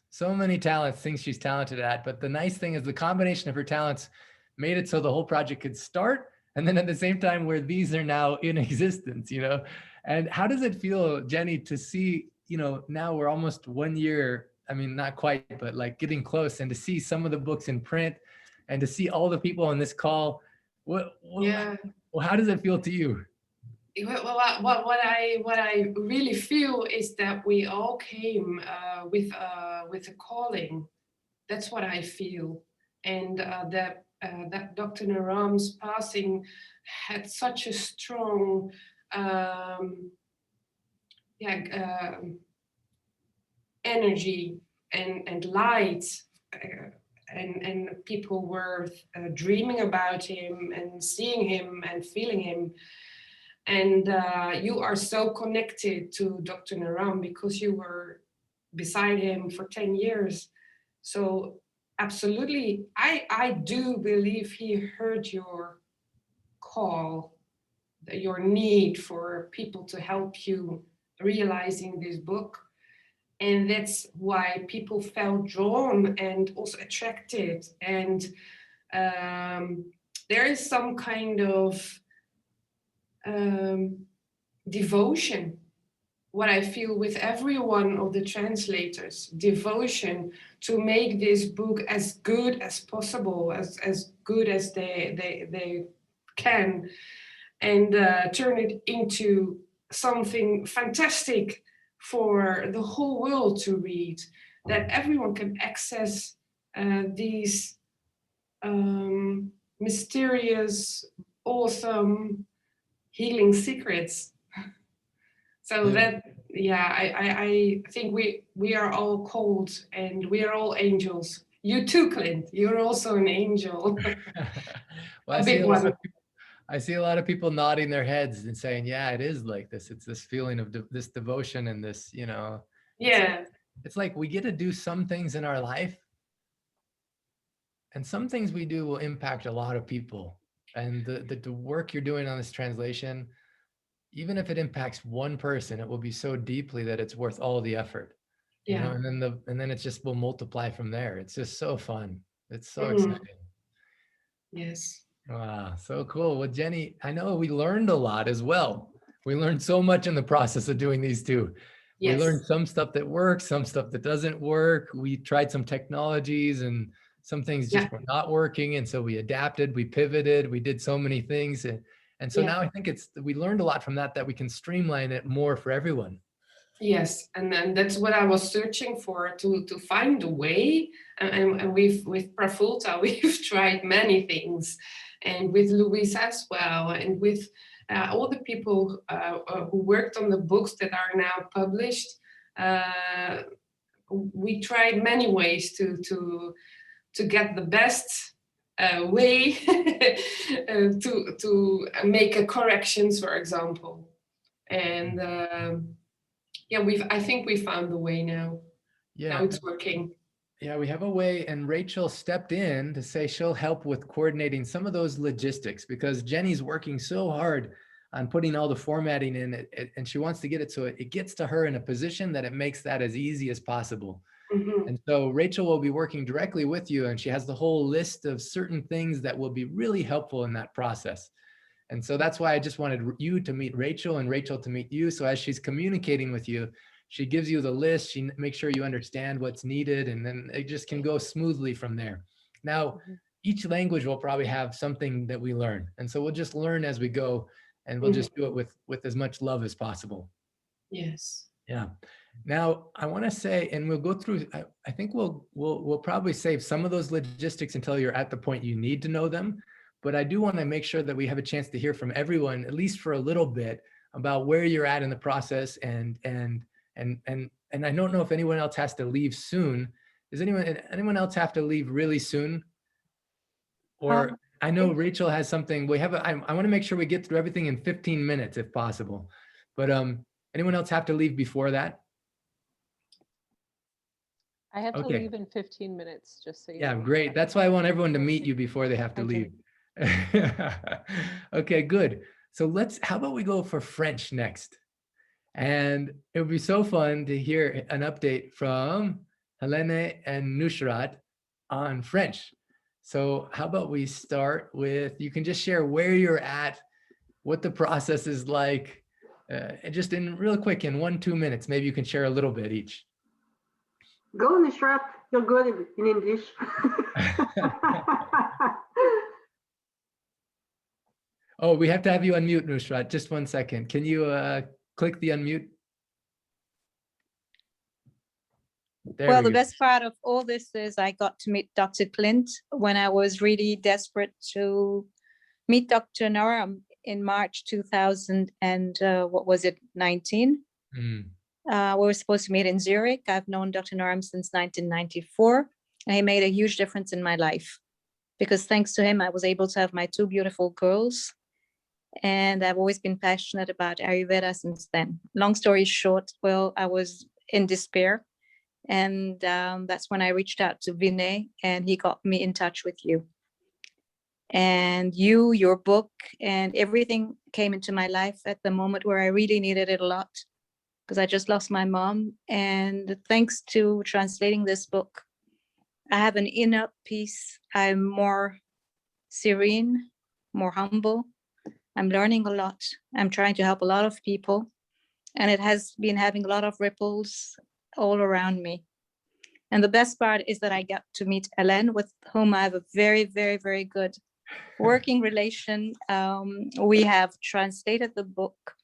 S1: things she's talented at. But the nice thing is the combination of her talents made it so the whole project could start. And then at the same time where these are now in existence, and how does it feel, Jenny, to see, now we're almost 1 year, I mean, not quite, but like getting close, and to see some of the books in print and to see all the people on this call.
S6: Yeah.
S1: Well, how does it feel to you?
S6: Well, what I really feel is that we all came with a calling. That's what I feel, and that Dr. Naram's passing had such a strong, energy and light. And people were dreaming about him and seeing him and feeling him. And you are so connected to Dr. Naram because you were beside him for 10 years. So absolutely, I do believe he heard your call, your need for people to help you realizing this book. And that's why people felt drawn and also attracted. And there is some kind of devotion, what I feel with every one of the translators, devotion to make this book as good as possible, as good as they can, and turn it into something fantastic for the whole world to read, that everyone can access these mysterious, awesome healing secrets. So that, I think we are all called and we are all angels. You too, Clint. You're also an angel.
S1: Well,
S6: A big one.
S1: I see a lot of people nodding their heads and saying, yeah, it is like this. It's this feeling of this devotion and this,
S6: Yeah.
S1: It's like we get to do some things in our life, and some things we do will impact a lot of people. And the work you're doing on this translation, even if it impacts one person, it will be so deeply that it's worth all the effort.
S6: Yeah.
S1: And then it just will multiply from there. It's just so fun. It's so exciting.
S6: Yes.
S1: Wow, so cool. Well, Jenny, I know we learned a lot as well. We learned so much in the process of doing these two.
S6: Yes.
S1: We learned some stuff that works, some stuff that doesn't work. We tried some technologies and some things just were not working. And so we adapted, we pivoted, we did so many things. And so now I think we learned a lot from that we can streamline it more for everyone.
S6: Yes, and that's what I was searching for, to find a way. And with Prafulta, we've tried many things, and with Louise as well, and with all the people who worked on the books that are now published. We tried many ways to get the best way to make corrections, for example, and. I think we found the way now.
S1: Yeah.
S6: Now it's working.
S1: Yeah, we have a way, and Rachel stepped in to say she'll help with coordinating some of those logistics, because Jenny's working so hard on putting all the formatting in it, and she wants to get it so it gets to her in a position that it makes that as easy as possible.
S6: Mm-hmm.
S1: And so Rachel will be working directly with you, and she has the whole list of certain things that will be really helpful in that process. And so that's why I just wanted you to meet Rachel and Rachel to meet you. So as she's communicating with you, she gives you the list, she makes sure you understand what's needed, and then it just can go smoothly from there. Now, each language will probably have something that we learn. And so we'll just learn as we go, and we'll just do it with as much love as possible.
S6: Yes.
S1: Yeah. Now, I want to say, and we'll go through, I think we'll probably save some of those logistics until you're at the point you need to know them. But I do want to make sure that we have a chance to hear from everyone, at least for a little bit, about where you're at in the process and And I don't know if anyone else has to leave soon. Does anyone else have to leave really soon? Or I know Rachel has something. I want to make sure we get through everything in 15 minutes if possible. But anyone else have to leave before that?
S3: I have to leave in 15 minutes, just so you know.
S1: Yeah, great. That's why I want everyone to meet you before they have to leave. Okay, good. So how about we go for French next? And it would be so fun to hear an update from Helene and Nushrat on French. So how about we start with, you can just share where you're at, what the process is like, just in real quick, in 1-2 minutes, maybe you can share a little bit each.
S11: Go, Nushrat, you're good in English.
S1: Oh, we have to have you unmute, Nushrat. Just 1 second. Can you click the unmute?
S12: Well, the best part of all this is I got to meet Dr. Clint when I was really desperate to meet Dr. Noram in March 2000 and what was it, 19? We were supposed to meet in Zurich. I've known Dr. Noram since 1994, and he made a huge difference in my life because thanks to him, I was able to have my 2 beautiful girls. And I've always been passionate about Ayurveda since then. Long story short, well, I was in despair. And that's when I reached out to Vinay, and he got me in touch with you. And your book, and everything came into my life at the moment where I really needed it a lot, because I just lost my mom. And thanks to translating this book, I have an inner peace. I'm more serene, more humble. I'm learning a lot. I'm trying to help a lot of people. And it has been having a lot of ripples all around me. And the best part is that I got to meet Hélène, with whom I have a very, very, very good working relation. We have translated the book.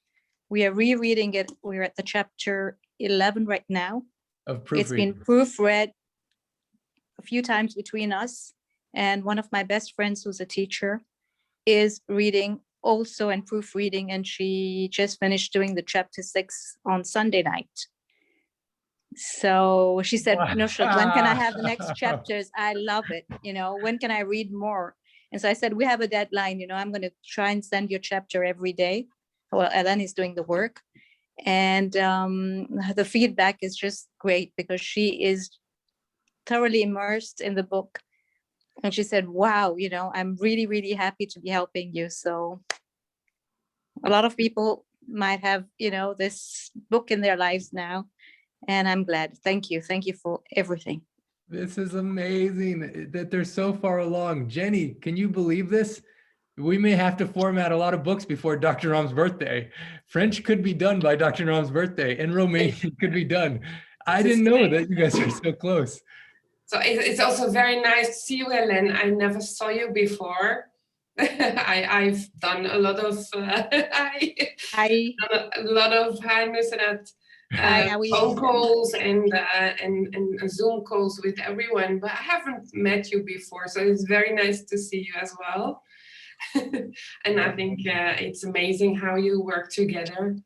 S12: We are rereading it. We're at the chapter 11 right now. It's been proofread a few times between us. And one of my best friends, who's a teacher, is reading also and proofreading, and she just finished doing the chapter 6 on Sunday night. So she said, Nushrat, when can I have the next chapters? I love it. When can I read more? And so I said, we have a deadline. I'm going to try and send your chapter every day. Well, Ellen is doing the work. And the feedback is just great because she is thoroughly immersed in the book. And she said, wow, I'm really, really happy to be helping you. So a lot of people might have, this book in their lives now. And I'm glad. Thank you. Thank you for everything.
S1: This is amazing that they're so far along. Jenny, can you believe this? We may have to format a lot of books before Dr. Ram's birthday. French could be done by Dr. Ram's birthday, and Romanian could be done. I didn't know that you guys are so close.
S6: So it's also very nice to see you, Hélène. I never saw you before. I've done a lot of phone calls and Zoom calls with everyone, but I haven't met you before, so it's very nice to see you as well. And I think it's amazing how you work together.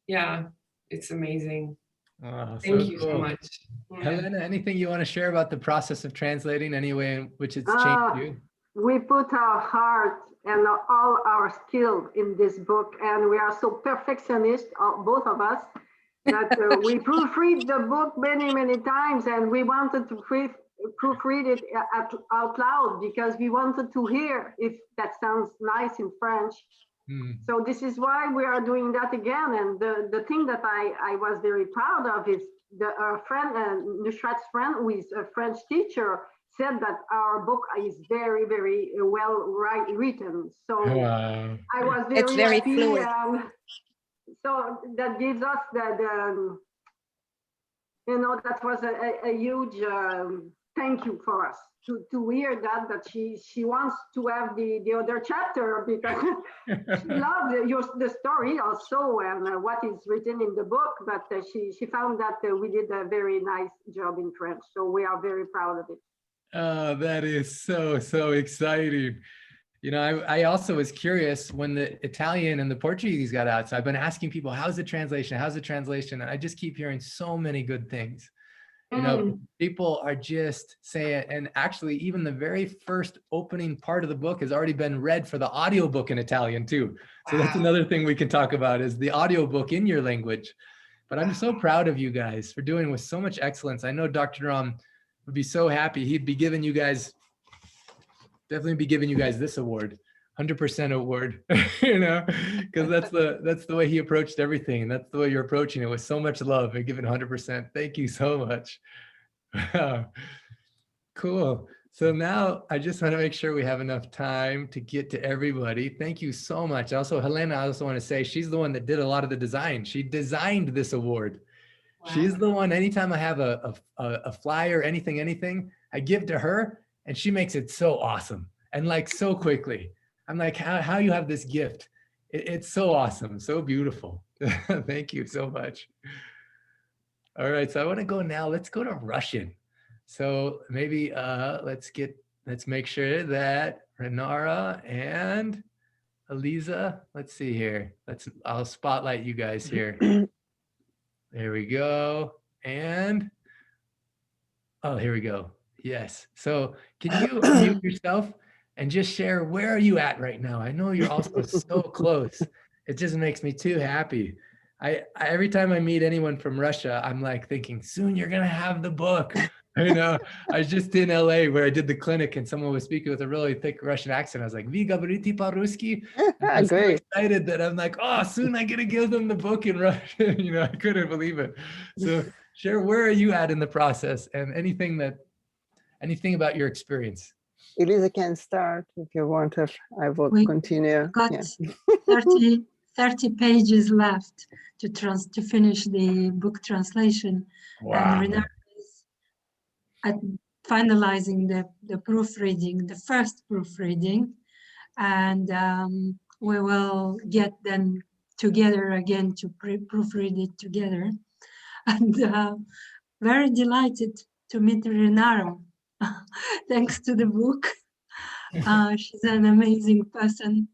S6: Yeah, it's amazing.
S1: Oh,
S6: Thank you so much.
S1: Helena, anything you want to share about the process of translating, any way in which it's changed you?
S11: We put our heart and all our skill in this book, and we are so perfectionist, both of us, that we proofread the book many, many times, and we wanted to proofread it out loud because we wanted to hear if that sounds nice in French. So this is why we are doing that again. And the thing that I was very proud of is our friend, Nushrat's friend, who is a French teacher, said that our book is very, very well written. So I was very happy.
S12: Fluid.
S11: So that gives us that, that was a huge thank you for us to hear that she wants to have the other chapter because she loved the story also and what is written in the book, but she found that we did a very nice job in French. So we are very proud of it.
S1: Oh, that is so exciting. You know, I also was curious when the Italian and the Portuguese got out. So I've been asking people, how's the translation? How's the translation? And I just keep hearing so many good things. You know, people are just saying, and actually even the very first opening part of the book has already been read for the audiobook in Italian too. So that's another thing we can talk about is the audiobook in your language. But I'm so proud of you guys for doing with so much excellence. I know Dr. Ram would be so happy. He'd be giving you guys, definitely be giving you guys this award, 100% award, you know, because that's the way he approached everything. And that's the way you're approaching it with so much love and giving 100%. Thank you so much. Cool. So now I just want to make sure we have enough time to get to everybody. Thank you so much. Also, Helena, I also want to say she's the one that did a lot of the design. She designed this award. Wow. She's the one, anytime I have a flyer, anything, I give to her and she makes it so awesome and like so quickly. I'm like, how you have this gift? It's so awesome, so beautiful. Thank you so much. All right, so I want to go now. Let's go to Russian. So maybe let's make sure that Renara and Eliza, let's see here. I'll spotlight you guys here. There we go. And oh, here we go. Yes. So can you unmute yourself and just share where are you at right now? I know you're also so close. It just makes me too happy. I every time I meet anyone from Russia, I'm like thinking, soon you're gonna have the book. You know, I was just in LA where I did the clinic and someone was speaking with a really thick Russian accent. I was like, "Vi говорите по-русски?" I'm so excited that I'm like, oh, soon I get to give them the book in Russian. You know, I couldn't believe it. So share, where are you at in the process and anything about your experience?
S13: Eliza can start if you want her. I will continue.
S14: Got 30 pages left to finish the book translation.
S1: Wow.
S14: And Renata is at finalizing the proofreading, the first proofreading, and we will get them together again to proofread it together. And very delighted to meet Renara. Thanks to the book. She's an amazing person,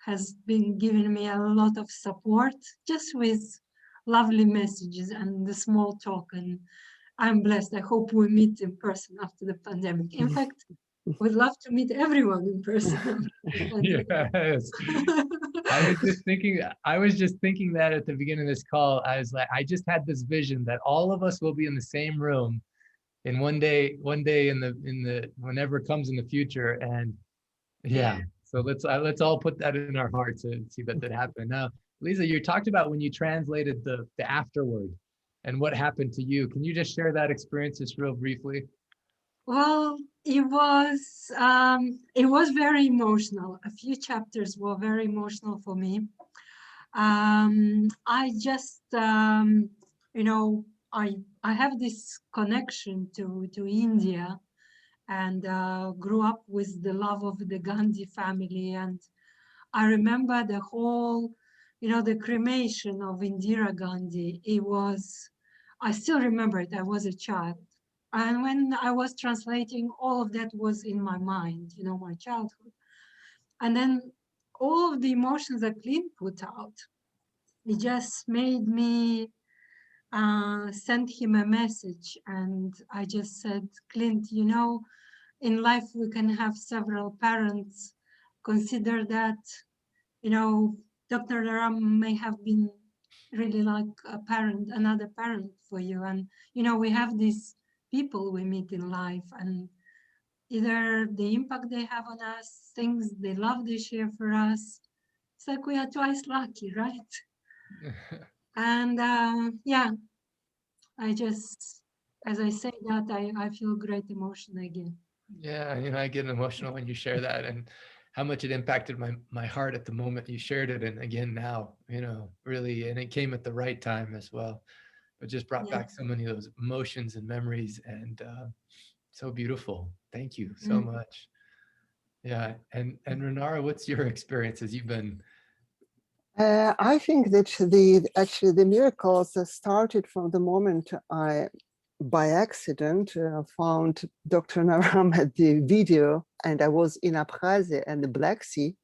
S14: has been giving me a lot of support just with lovely messages and the small talk, and I'm blessed. I hope we meet in person after the pandemic. In fact, we'd love to meet everyone in person.
S1: Yes. I was just thinking that at the beginning of this call. I was like, I just had this vision that all of us will be in the same room in one day in the whenever it comes in the future. And yeah, so let's all put that in our hearts and see that happen. Now, Lisa, you talked about when you translated the afterword and what happened to you. Can you just share that experience just real briefly?
S14: Well, it was very emotional. A few chapters were very emotional for me. I just, you know, I have this connection to India, and grew up with the love of the Gandhi family. And I remember the whole, you know, the cremation of Indira Gandhi. I still remember it. I was a child. And when I was translating, all of that was in my mind, you know, my childhood. And then all of the emotions that Clint put out, it just made me send him a message. And I just said, Clint, you know, in life we can have several parents. Consider that, you know, Dr. Ram may have been really like a parent, another parent for you. And, you know, we have these people we meet in life, and either the impact they have on us, things they love they share for us. It's like we are twice lucky, right? And yeah, I just, as I say that, I feel great emotion again.
S1: Yeah, you know, I get emotional when you share that, and how much it impacted my heart at the moment you shared it, and again now, you know, really, and it came at the right time as well. It just brought back so many of those emotions and memories, and so beautiful. Thank you so much. Yeah, and Renara, what's your experience as you've been?
S13: I think that the miracles started from the moment I by accident found Dr. Naram at the video, and I was in Abkhazia and the Black Sea,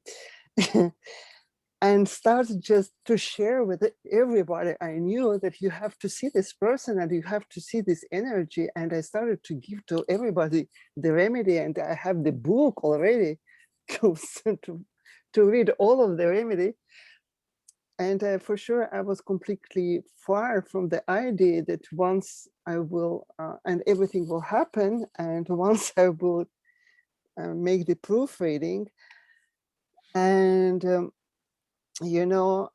S13: and started just to share with everybody I knew that you have to see this person and you have to see this energy. And I started to give to everybody the remedy, and I have the book already to read all of the remedy. And for sure, I was completely far from the idea that once I will, and everything will happen, and once I will make the proofreading, and you know,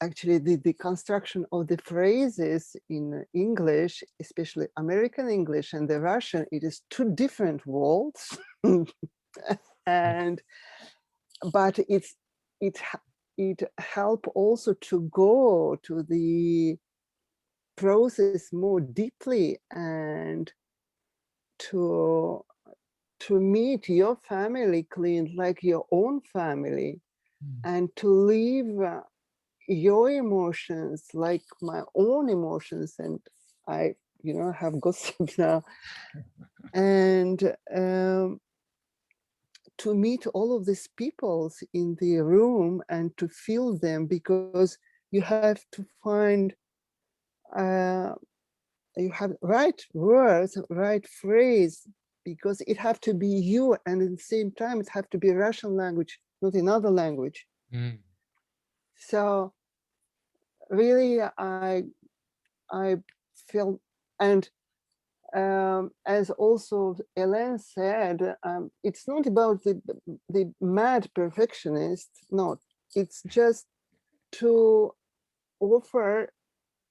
S13: actually the construction of the phrases in English, especially American English and the Russian, it is two different worlds. And but it help also to go to the process more deeply and to meet your family clean like your own family, and to live your emotions like my own emotions. And I, you know, have gossip now, and to meet all of these peoples in the room and to feel them, because you have to find, you have right words, right phrase, because it have to be you, and at the same time it have to be Russian language, not another language. So really, I felt, and as also Ellen said, it's not about the mad perfectionist. No, it's just to offer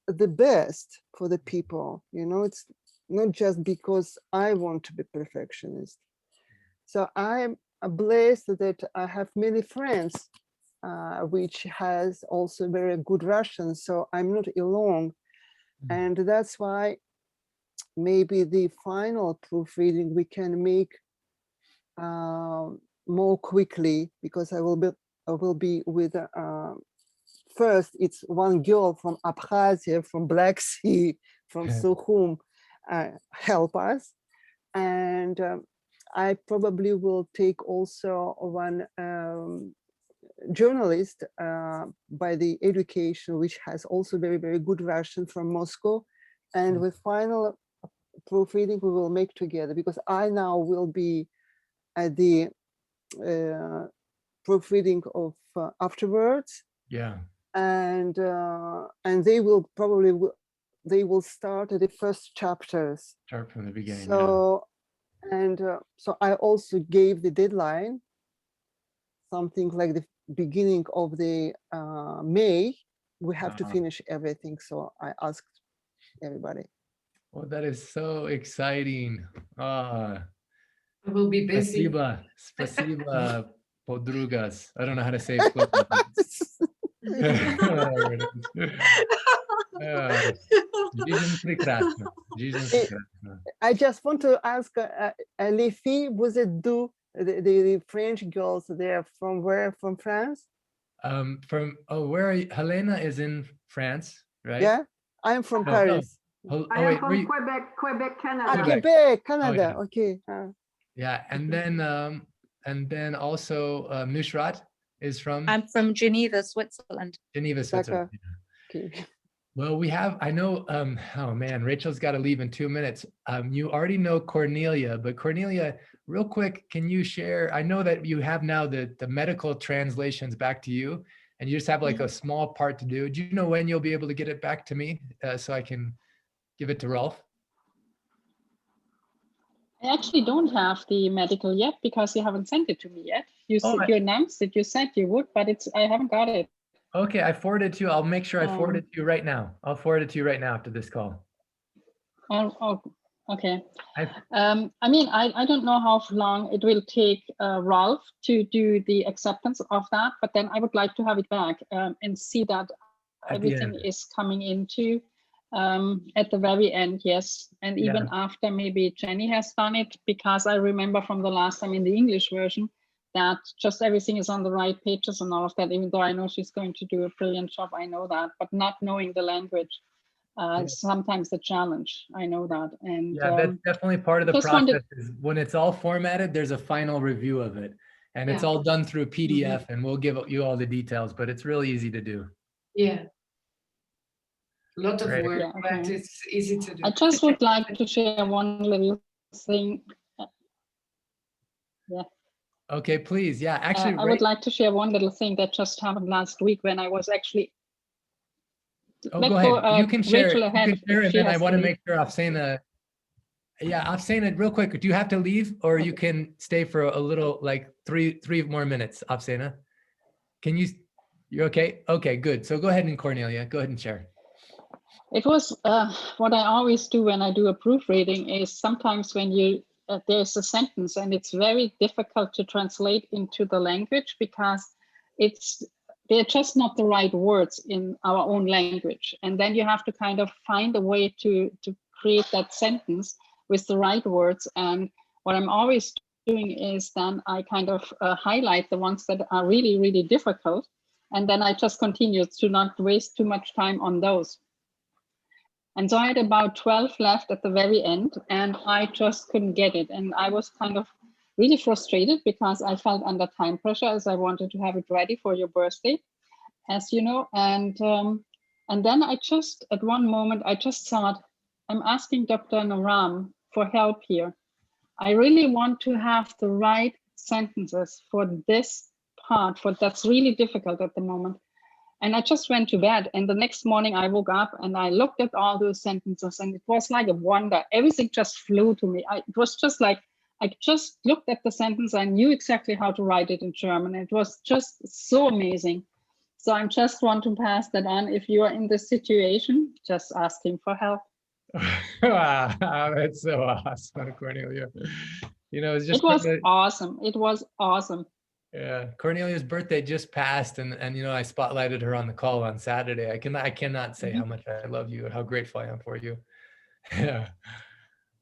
S13: the best for the people. You know, it's not just because I want to be perfectionist. So I'm blessed that I have many friends, which has also very good Russian. So I'm not alone, and that's why maybe the final proofreading we can make more quickly, because I will be with first it's one girl from Abkhazia, from Black Sea, from Sukhum, help us, and I probably will take also one journalist by the education, which has also very, very good Russian, from Moscow, and with final proofreading we will make together, because I now will be at the proofreading of afterwards.
S1: Yeah.
S13: And they will probably they will start at the first chapters.
S1: Start from the beginning.
S13: So and so I also gave the deadline, something like the beginning of the May. We have to finish everything. So I asked everybody.
S1: Well, that is so exciting.
S15: I will be busy.
S1: Spasiba, spasiba, podrugas. I don't know how to say
S13: I just want to ask, les filles, vous êtes d'où? The French girls, they're from where? From France?
S1: Where are you? Helena is in France, right?
S13: Yeah, I'm from Paris.
S11: I am from Quebec, Canada.
S13: Quebec, Canada.
S1: Oh, yeah.
S13: Okay.
S1: Yeah, and then also Nusrat is from.
S12: I'm from Geneva, Switzerland.
S1: Geneva, Switzerland.
S13: Okay.
S1: Well, we have. I know. Oh man, Rachel's got to leave in 2 minutes. You already know Cornelia, but Cornelia, real quick, can you share? I know that you have now the medical translations back to you, and you just have like a small part to do. Do you know when you'll be able to get it back to me so I can give it to Rolf?
S10: I actually don't have the medical yet because you haven't sent it to me yet. You announced it, you said you would, but I haven't got it.
S1: Okay, I forwarded it to you. I'll make sure I forward it to you right now. I'll forward it to you right now after this call.
S10: Oh, okay. I mean, I don't know how long it will take Rolf to do the acceptance of that, but then I would like to have it back and see that everything is coming into at the very end, yes. And even after maybe Jenny has done it, because I remember from the last time in the English version that just everything is on the right pages and all of that, even though I know she's going to do a brilliant job, I know that, but not knowing the language. sometimes a challenge. I know that. And
S1: yeah, that's definitely part of the
S10: just
S1: process. Is when it's all formatted, there's a final review of it. And it's all done through PDF, and we'll give you all the details, but it's really easy to do.
S15: Yeah. A lot of
S1: Great.
S15: work,
S10: Yeah,
S15: but
S10: okay.
S15: it's easy to do.
S10: I just would like to share one little thing. Yeah.
S1: Okay, please. Yeah, actually,
S10: I would like to share one little thing that just happened last week when I was actually.
S1: Oh, go ahead. You can share
S10: Rachel
S1: it. You
S10: ahead
S1: can share
S10: if
S1: it,
S10: she
S1: and then I
S10: has
S1: want
S10: to
S1: to
S10: leave.
S1: make sure Afsana. Yeah, Afsana, real quick. Do you have to leave, or you can stay for a little, like three more minutes, Afsana? Can you? You're okay. Okay, good. So go ahead, and Cornelia, go ahead and share.
S10: It was what I always do when I do a proofreading is sometimes when you there's a sentence and it's very difficult to translate into the language because they're just not the right words in our own language, and then you have to kind of find a way to create that sentence with the right words. And what I'm always doing is then I kind of highlight the ones that are really, really difficult, and then I just continue to not waste too much time on those. And so I had about 12 left at the very end, and I just couldn't get it. And I was kind of really frustrated because I felt under time pressure as I wanted to have it ready for your birthday, as you know. And then I just, at one moment, I just thought, I'm asking Dr. Naram for help here. I really want to have the right sentences for this part, for that's really difficult at the moment. And I just went to bed, and the next morning I woke up and I looked at all those sentences, and it was like a wonder. Everything just flew to me. It was just like, I just looked at the sentence. I knew exactly how to write it in German. It was just so amazing. So I just want to pass that on. If you are in this situation, just asking for help.
S1: Wow, that's so awesome, Cornelia. You know,
S10: it was awesome. It was awesome.
S1: Yeah, Cornelia's birthday just passed, and you know, I spotlighted her on the call on Saturday. I cannot say how much I love you and how grateful I am for you. Yeah,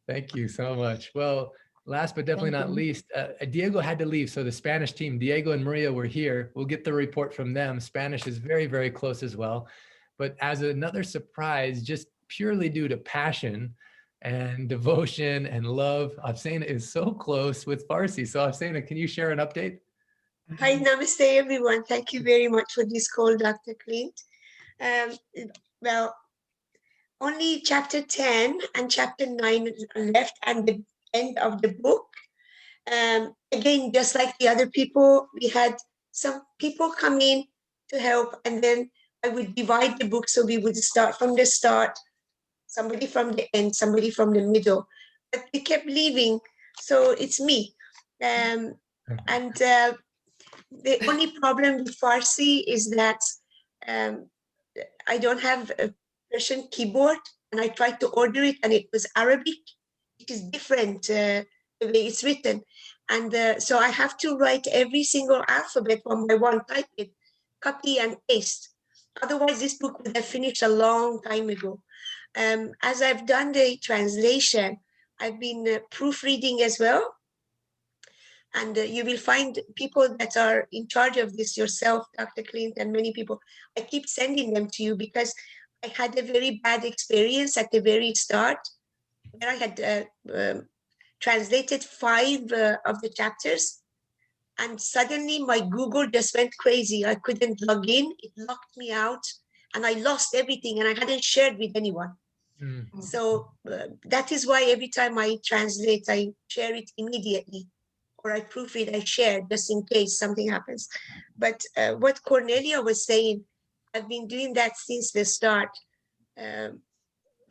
S1: thank you so much. Well, last but definitely not least, Diego had to leave, so the Spanish team, Diego and Maria, were here. We'll get the report from them. Spanish is very, very close as well, but as another surprise, just purely due to passion and devotion and love, Afsana is so close with Farsi. So Afsana, can you share an update?
S16: Hi, namaste, everyone. Thank you very much for this call, Dr. Clint. Well, only chapter 10 and chapter 9 left and the end of the book. Again, just like the other people, we had some people come in to help, and then I would divide the book. So we would start from the start, somebody from the end, somebody from the middle. But we kept leaving, so it's me. The only problem with Farsi is that I don't have a Persian keyboard, and I tried to order it, and it was Arabic. It is different the way it's written. And so I have to write every single alphabet one by one, type it, copy and paste. Otherwise, this book would have finished a long time ago. As I've done the translation, I've been proofreading as well. And you will find people that are in charge of this, yourself, Dr. Clint, and many people. I keep sending them to you because I had a very bad experience at the very start where I had translated 5 of the chapters. And suddenly my Google just went crazy. I couldn't log in. It locked me out. And I lost everything. And I hadn't shared with anyone. So that is why every time I translate, I share it immediately. Or I proofread, I share just in case something happens. But what Cornelia was saying, I've been doing that since the start.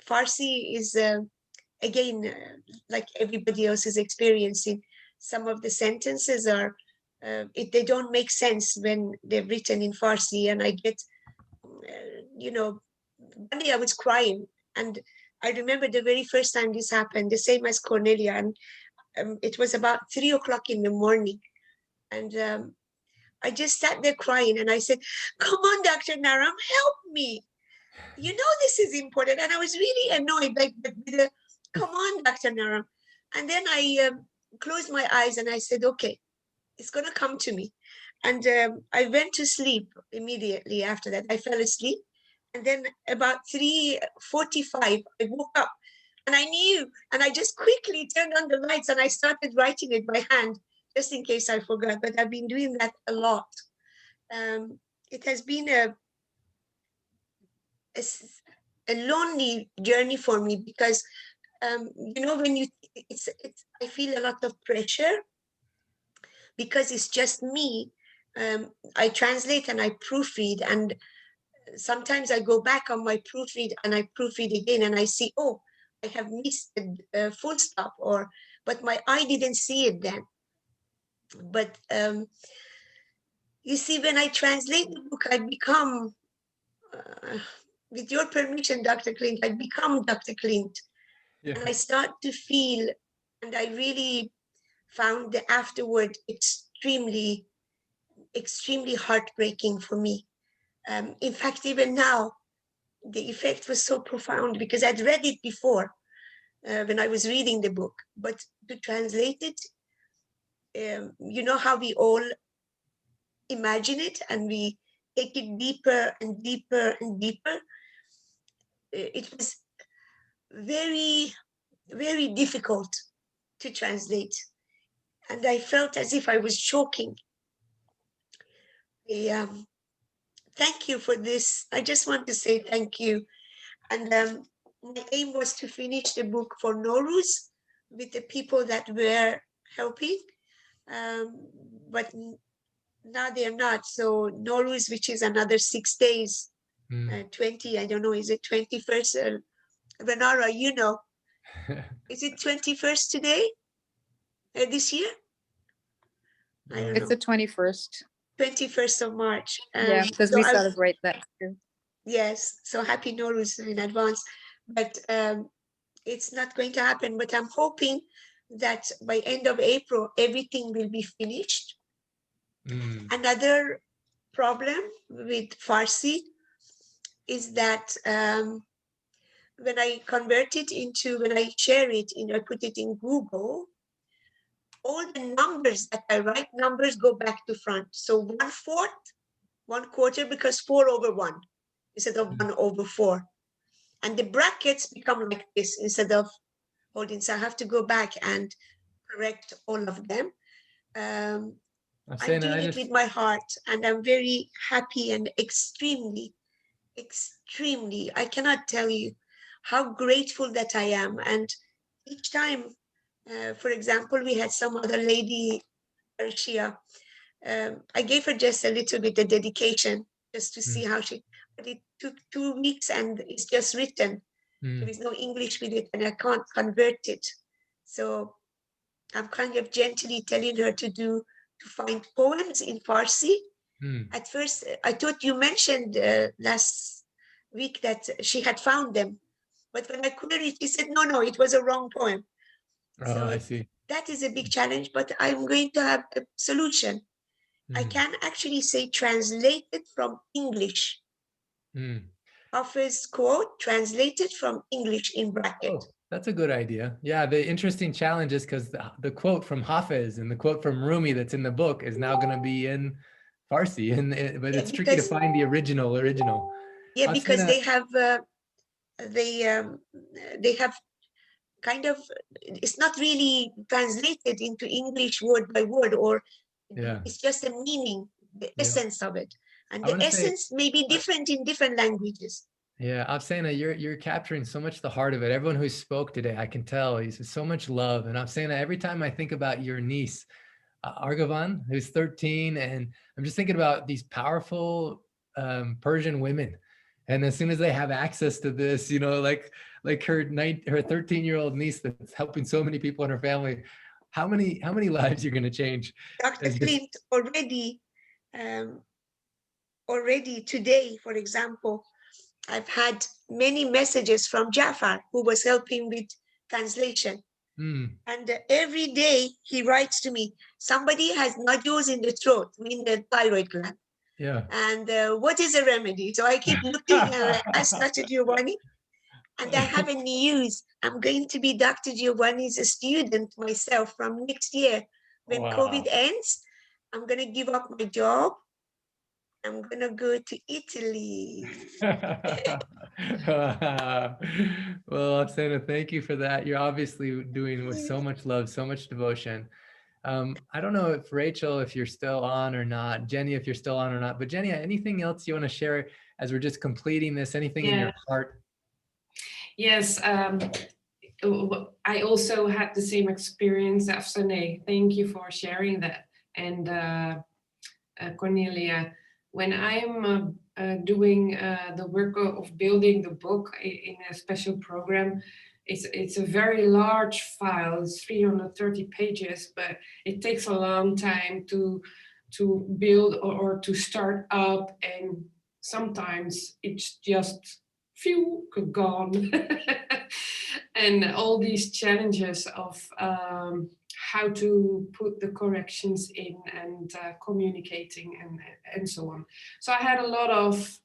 S16: Farsi is, again, like everybody else is experiencing, some of the sentences are, they don't make sense when they're written in Farsi. And I get, you know, one day I was crying. And I remember the very first time this happened, the same as Cornelia. And it was about 3 o'clock in the morning. And I just sat there crying, and I said, come on, Dr. Naram, help me. You know, this is important. And I was really annoyed, like, come on, Dr. Naram. And then I closed my eyes and I said, okay, it's going to come to me. And I went to sleep immediately after that. I fell asleep. And then about 3:45, I woke up and I knew, and I just quickly turned on the lights and I started writing it by hand, just in case I forgot, but I've been doing that a lot. It has been a lonely journey for me because, you know, when you, I feel a lot of pressure because it's just me. I translate and I proofread, and sometimes I go back on my proofread and I proofread again and I see, oh, I have missed a full stop, but my eye didn't see it then. But you see, when I translate the book, I become, with your permission, Dr. Clint, I become Dr. Clint. Yeah. And I start to feel, and I really found the afterward extremely, extremely heartbreaking for me. In fact, even now, the effect was so profound because I'd read it before when I was reading the book, but to translate it, you know how we all imagine it and we take it deeper and deeper and deeper. It was very, very difficult to translate. And I felt as if I was choking. Thank you for this. I just want to say thank you. And my aim was to finish the book for Nowruz with the people that were helping. But now they're not. So Nowruz, which is another 6 days, 20, I don't know, is it 21st? Renara, you know, is it 21st today? This year? I don't know.
S12: It's the 21st.
S16: 21st of March.
S12: Yeah, because
S16: so
S12: we celebrate that too.
S16: Yes, so happy Nowruz in advance. But it's not going to happen. But I'm hoping that by end of April, everything will be finished. Another problem with Farsi is that when I convert it into, when I share it, I put it in Google, all the numbers that I write, numbers go back to front. So 1/4, 1/4, because 4/1 instead of 1/4. And the brackets become like this instead of holding. So I have to go back and correct all of them. I'm doing it with my heart, and I'm very happy and extremely, extremely, I cannot tell you how grateful that I am. And each time, for example, we had some other lady, Arshia, I gave her just a little bit of dedication just to see how she, but it took 2 weeks and it's just written. There is no English with it and I can't convert it. So I'm kind of gently telling her to find poems in Farsi. At first, I thought you mentioned last week that she had found them. But when I queried, she said, no, it was a wrong poem. So
S1: I see.
S16: That is a big challenge, but I'm going to have a solution. I can actually say translated from English. Hafez quote, translated from English in bracket.
S1: Oh, that's a good idea. Yeah, the interesting challenge is because the quote from Hafez and the quote from Rumi that's in the book is now going to be in Farsi, but it's tricky to find the original.
S16: Yeah, because they have kind of, it's not really translated into English word by word, or it's just a meaning, the essence of it. And the essence may be different in different languages.
S1: Yeah, Afsana, you're capturing so much the heart of it. Everyone who spoke today, I can tell, he's so much love. And Afsana, every time I think about your niece, Argavan, who's 13, and I'm just thinking about these powerful Persian women. And as soon as they have access to this, you know, like her 13-year-old niece that's helping so many people in her family, how many lives you're going to change?
S16: Dr. Clint, already today, for example, I've had many messages from Jafar, who was helping with translation. And every day he writes to me, somebody has nodules in the throat, in the thyroid gland.
S1: Yeah.
S16: And what is a remedy? So I keep looking at Dr. Giovanni, and I have a news. I'm going to be Dr. Giovanni's student myself from next year. When COVID ends, I'm going to give up my job I'm gonna go to Italy.
S1: Well, Santa, thank you for that. You're obviously doing with so much love, so much devotion. I don't know if Rachel, if you're still on or not, Jenny, if you're still on or not, but Jenny, anything else you want to share as we're just completing this, anything in your heart?
S15: Yes, I also had the same experience as Sane. Thank you for sharing that. And Cornelia, when I'm doing the work of building the book in a special program, it's a very large file. It's 330 pages, but it takes a long time to build or to start up, and sometimes it's just gone. And all these challenges of how to put the corrections in and communicating and so on. So I had a lot of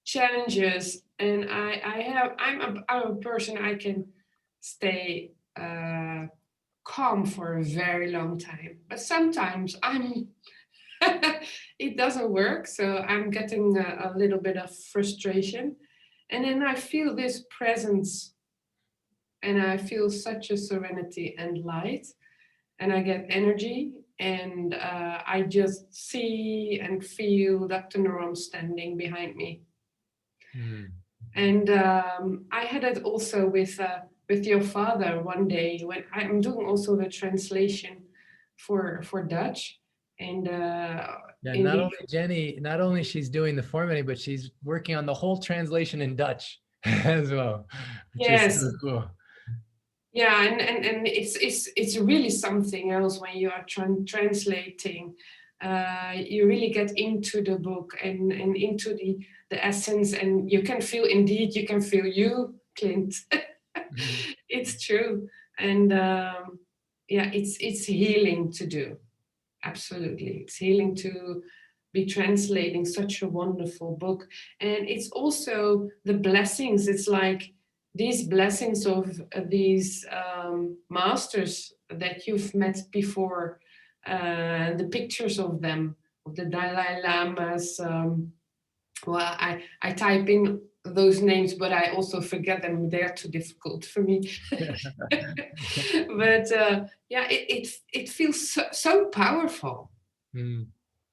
S15: challenges, and I'm a person, I can stay calm for a very long time, but sometimes it doesn't work, so I'm getting a little bit of frustration, and then I feel this presence, and I feel such a serenity and light, and I get energy, and I just see and feel Dr. Noram standing behind me. And I had it also with your father one day when I'm doing also the translation for Dutch. And
S1: yeah, not only Jenny, not only she's doing the formatting, but she's working on the whole translation in Dutch as well, which is so cool.
S15: Yeah, and it's really something else when you are translating. You really get into the book and into the essence, and you can feel, indeed, you can feel you, Clint. It's true. And yeah, it's healing to do. Absolutely. It's healing to be translating such a wonderful book. And it's also the blessings. It's like these blessings of these masters that you've met before, the pictures of them, of the Dalai Lamas. Well, I type in those names, but I also forget them. They're too difficult for me. But yeah, it feels so powerful.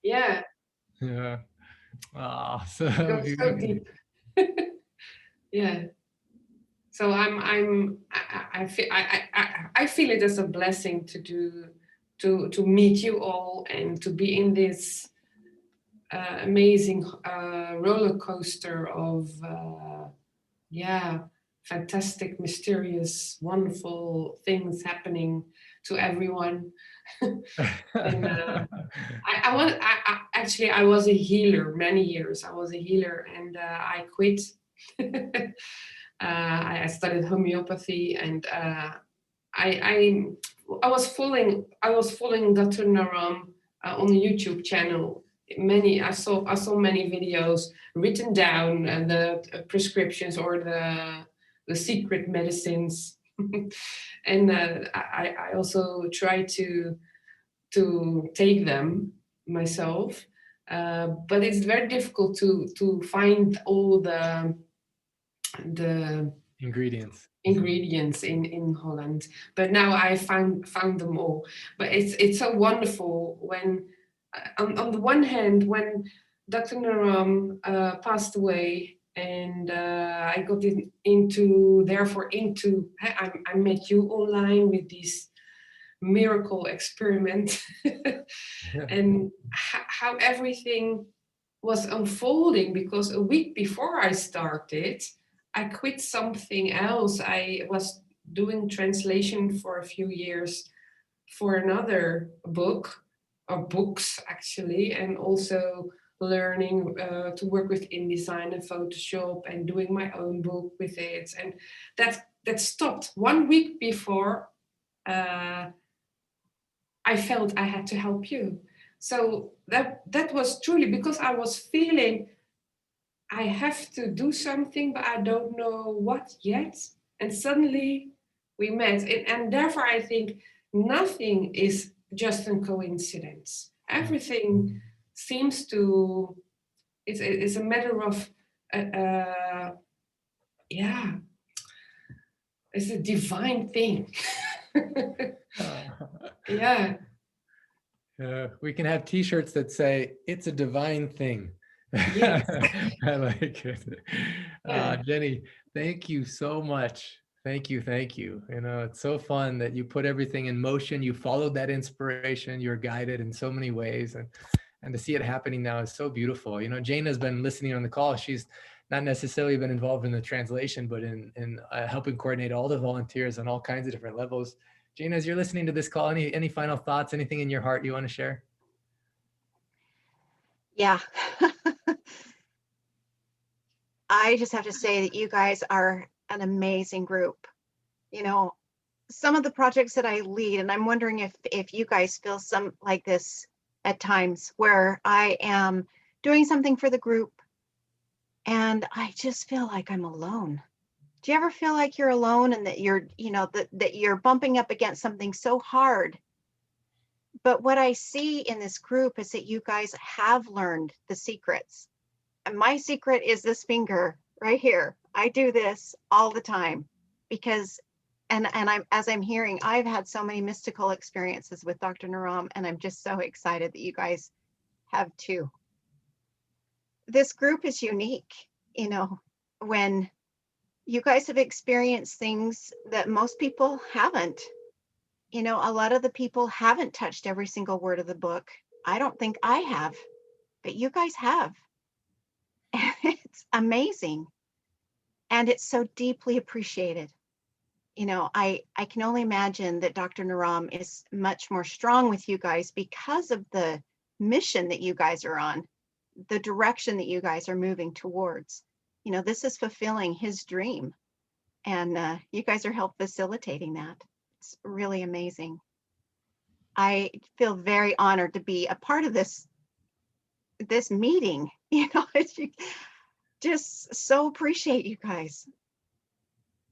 S15: Yeah.
S1: Yeah. Oh, so
S15: so deep. Yeah. So I feel it as a blessing to meet you all and to be in this amazing roller coaster of fantastic, mysterious, wonderful things happening to everyone. And I was a healer many years. I was a healer, and I quit. I studied homeopathy, and I was following Dr. Naram on the YouTube channel. I saw many videos written down, and the prescriptions or the secret medicines, and I also try to take them myself, but it's very difficult to find all the
S1: ingredients
S15: in Holland. But now I found them all. But it's so wonderful when on the one hand, when Dr. Naram passed away, and I got I met you online with this miracle experiment. And how everything was unfolding, because a week before I started, I quit something else. I was doing translation for a few years for another book, or books actually, and also learning to work with InDesign and Photoshop and doing my own book with it. And that stopped 1 week before I felt I had to help you. So that was truly because I was feeling I have to do something, but I don't know what yet. And suddenly we met. And therefore, I think nothing is just a coincidence. Everything seems to it's a matter of yeah, it's a divine thing. Yeah.
S1: We can have T-shirts that say "It's a divine thing."
S15: Yes.
S1: I like it.
S15: Yeah.
S1: Jenny, thank you so much. Thank you, thank you. You know, it's so fun that you put everything in motion. You followed that inspiration. You're guided in so many ways, and to see it happening now is so beautiful. You know, Jane has been listening on the call. She's not necessarily been involved in the translation, but in helping coordinate all the volunteers on all kinds of different levels. Jane, as you're listening to this call, any final thoughts, anything in your heart you want to share?
S5: Yeah. I just have to say that you guys are an amazing group. You know, some of the projects that I lead, and I'm wondering if you guys feel some like this at times, where I am doing something for the group and I just feel like I'm alone. Do you ever feel like you're alone and that you're, you know, that you're bumping up against something so hard? But what I see in this group is that you guys have learned the secrets. And my secret is this finger right here. I do this all the time because, and as I'm hearing, I've had so many mystical experiences with Dr. Naram, and I'm just so excited that you guys have too. This group is unique, you know, when you guys have experienced things that most people haven't. You know, a lot of the people haven't touched every single word of the book. I don't think I have, but you guys have. And it's amazing. And it's so deeply appreciated. You know, I can only imagine that Dr. Naram is much more strong with you guys because of the mission that you guys are on, the direction that you guys are moving towards. You know, this is fulfilling his dream. And you guys are help facilitating that. It's really amazing. I feel very honored to be a part of this meeting. You know, just so appreciate you guys.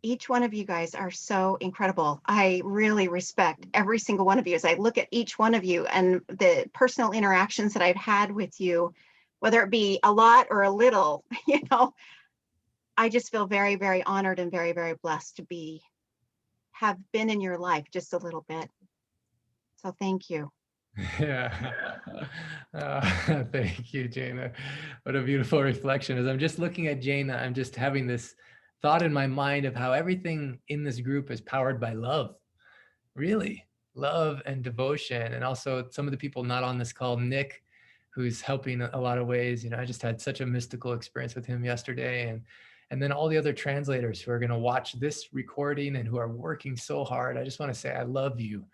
S5: Each one of you guys are so incredible. I really respect every single one of you as I look at each one of you and the personal interactions that I've had with you, whether it be a lot or a little, you know, I just feel very, very honored and very, very blessed to have been in your life just a little bit. So thank you.
S1: Yeah. Thank you, Jana. What a beautiful reflection. As I'm just looking at Jana, I'm just having this thought in my mind of how everything in this group is powered by love. Really, love and devotion. And also some of the people not on this call, Nick, who's helping a lot of ways. You know, I just had such a mystical experience with him yesterday. And then all the other translators who are going to watch this recording and who are working so hard. I just want to say, I love you.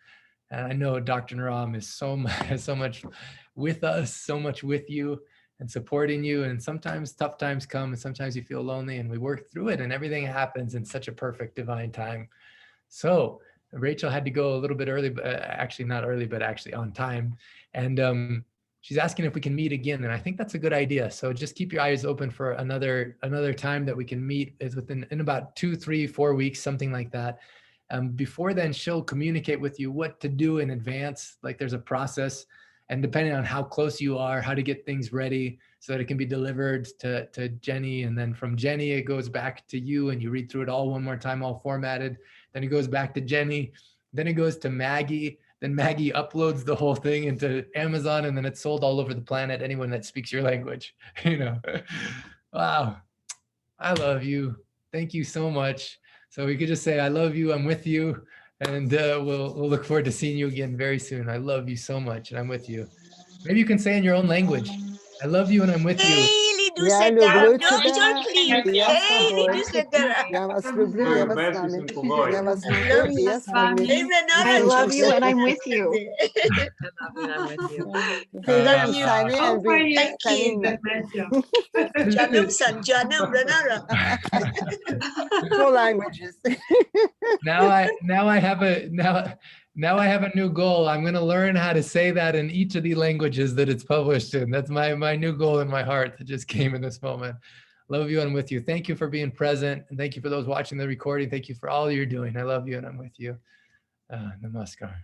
S1: And I know Dr. Naram is so much with us, so much with you and supporting you. And sometimes tough times come and sometimes you feel lonely and we work through it and everything happens in such a perfect divine time. So Rachel had to go a little bit early, but actually not early, but actually on time. And she's asking if we can meet again. And I think that's a good idea. So just keep your eyes open for another time that we can meet. Is in about 2, 3, 4 weeks, something like that. Before then, she'll communicate with you what to do in advance. Like there's a process, and depending on how close you are, how to get things ready so that it can be delivered to Jenny. And then from Jenny, it goes back to you and you read through it all one more time, all formatted. Then it goes back to Jenny. Then it goes to Maggie. Then Maggie uploads the whole thing into Amazon, and then it's sold all over the planet. Anyone that speaks your language, you know. Wow. I love you. Thank you so much. So we could just say, I love you, I'm with you, and we'll look forward to seeing you again very soon. I love you so much, and I'm with you. Maybe you can say in your own language, I love you and I'm with you.
S13: Я люблю тебя. Я вас люблю, я вас с вами. Я вас люблю, я с вами.
S5: I love you and I'm with you.
S13: Today I'm signing and be signing.
S16: Janam san, janam ranara.
S13: 4 languages.
S1: Now I have a new goal. I'm going to learn how to say that in each of the languages that it's published in. That's my new goal in my heart that just came in this moment. Love you and I'm with you. Thank you for being present. And thank you for those watching the recording. Thank you for all you're doing. I love you and I'm with you. Namaskar.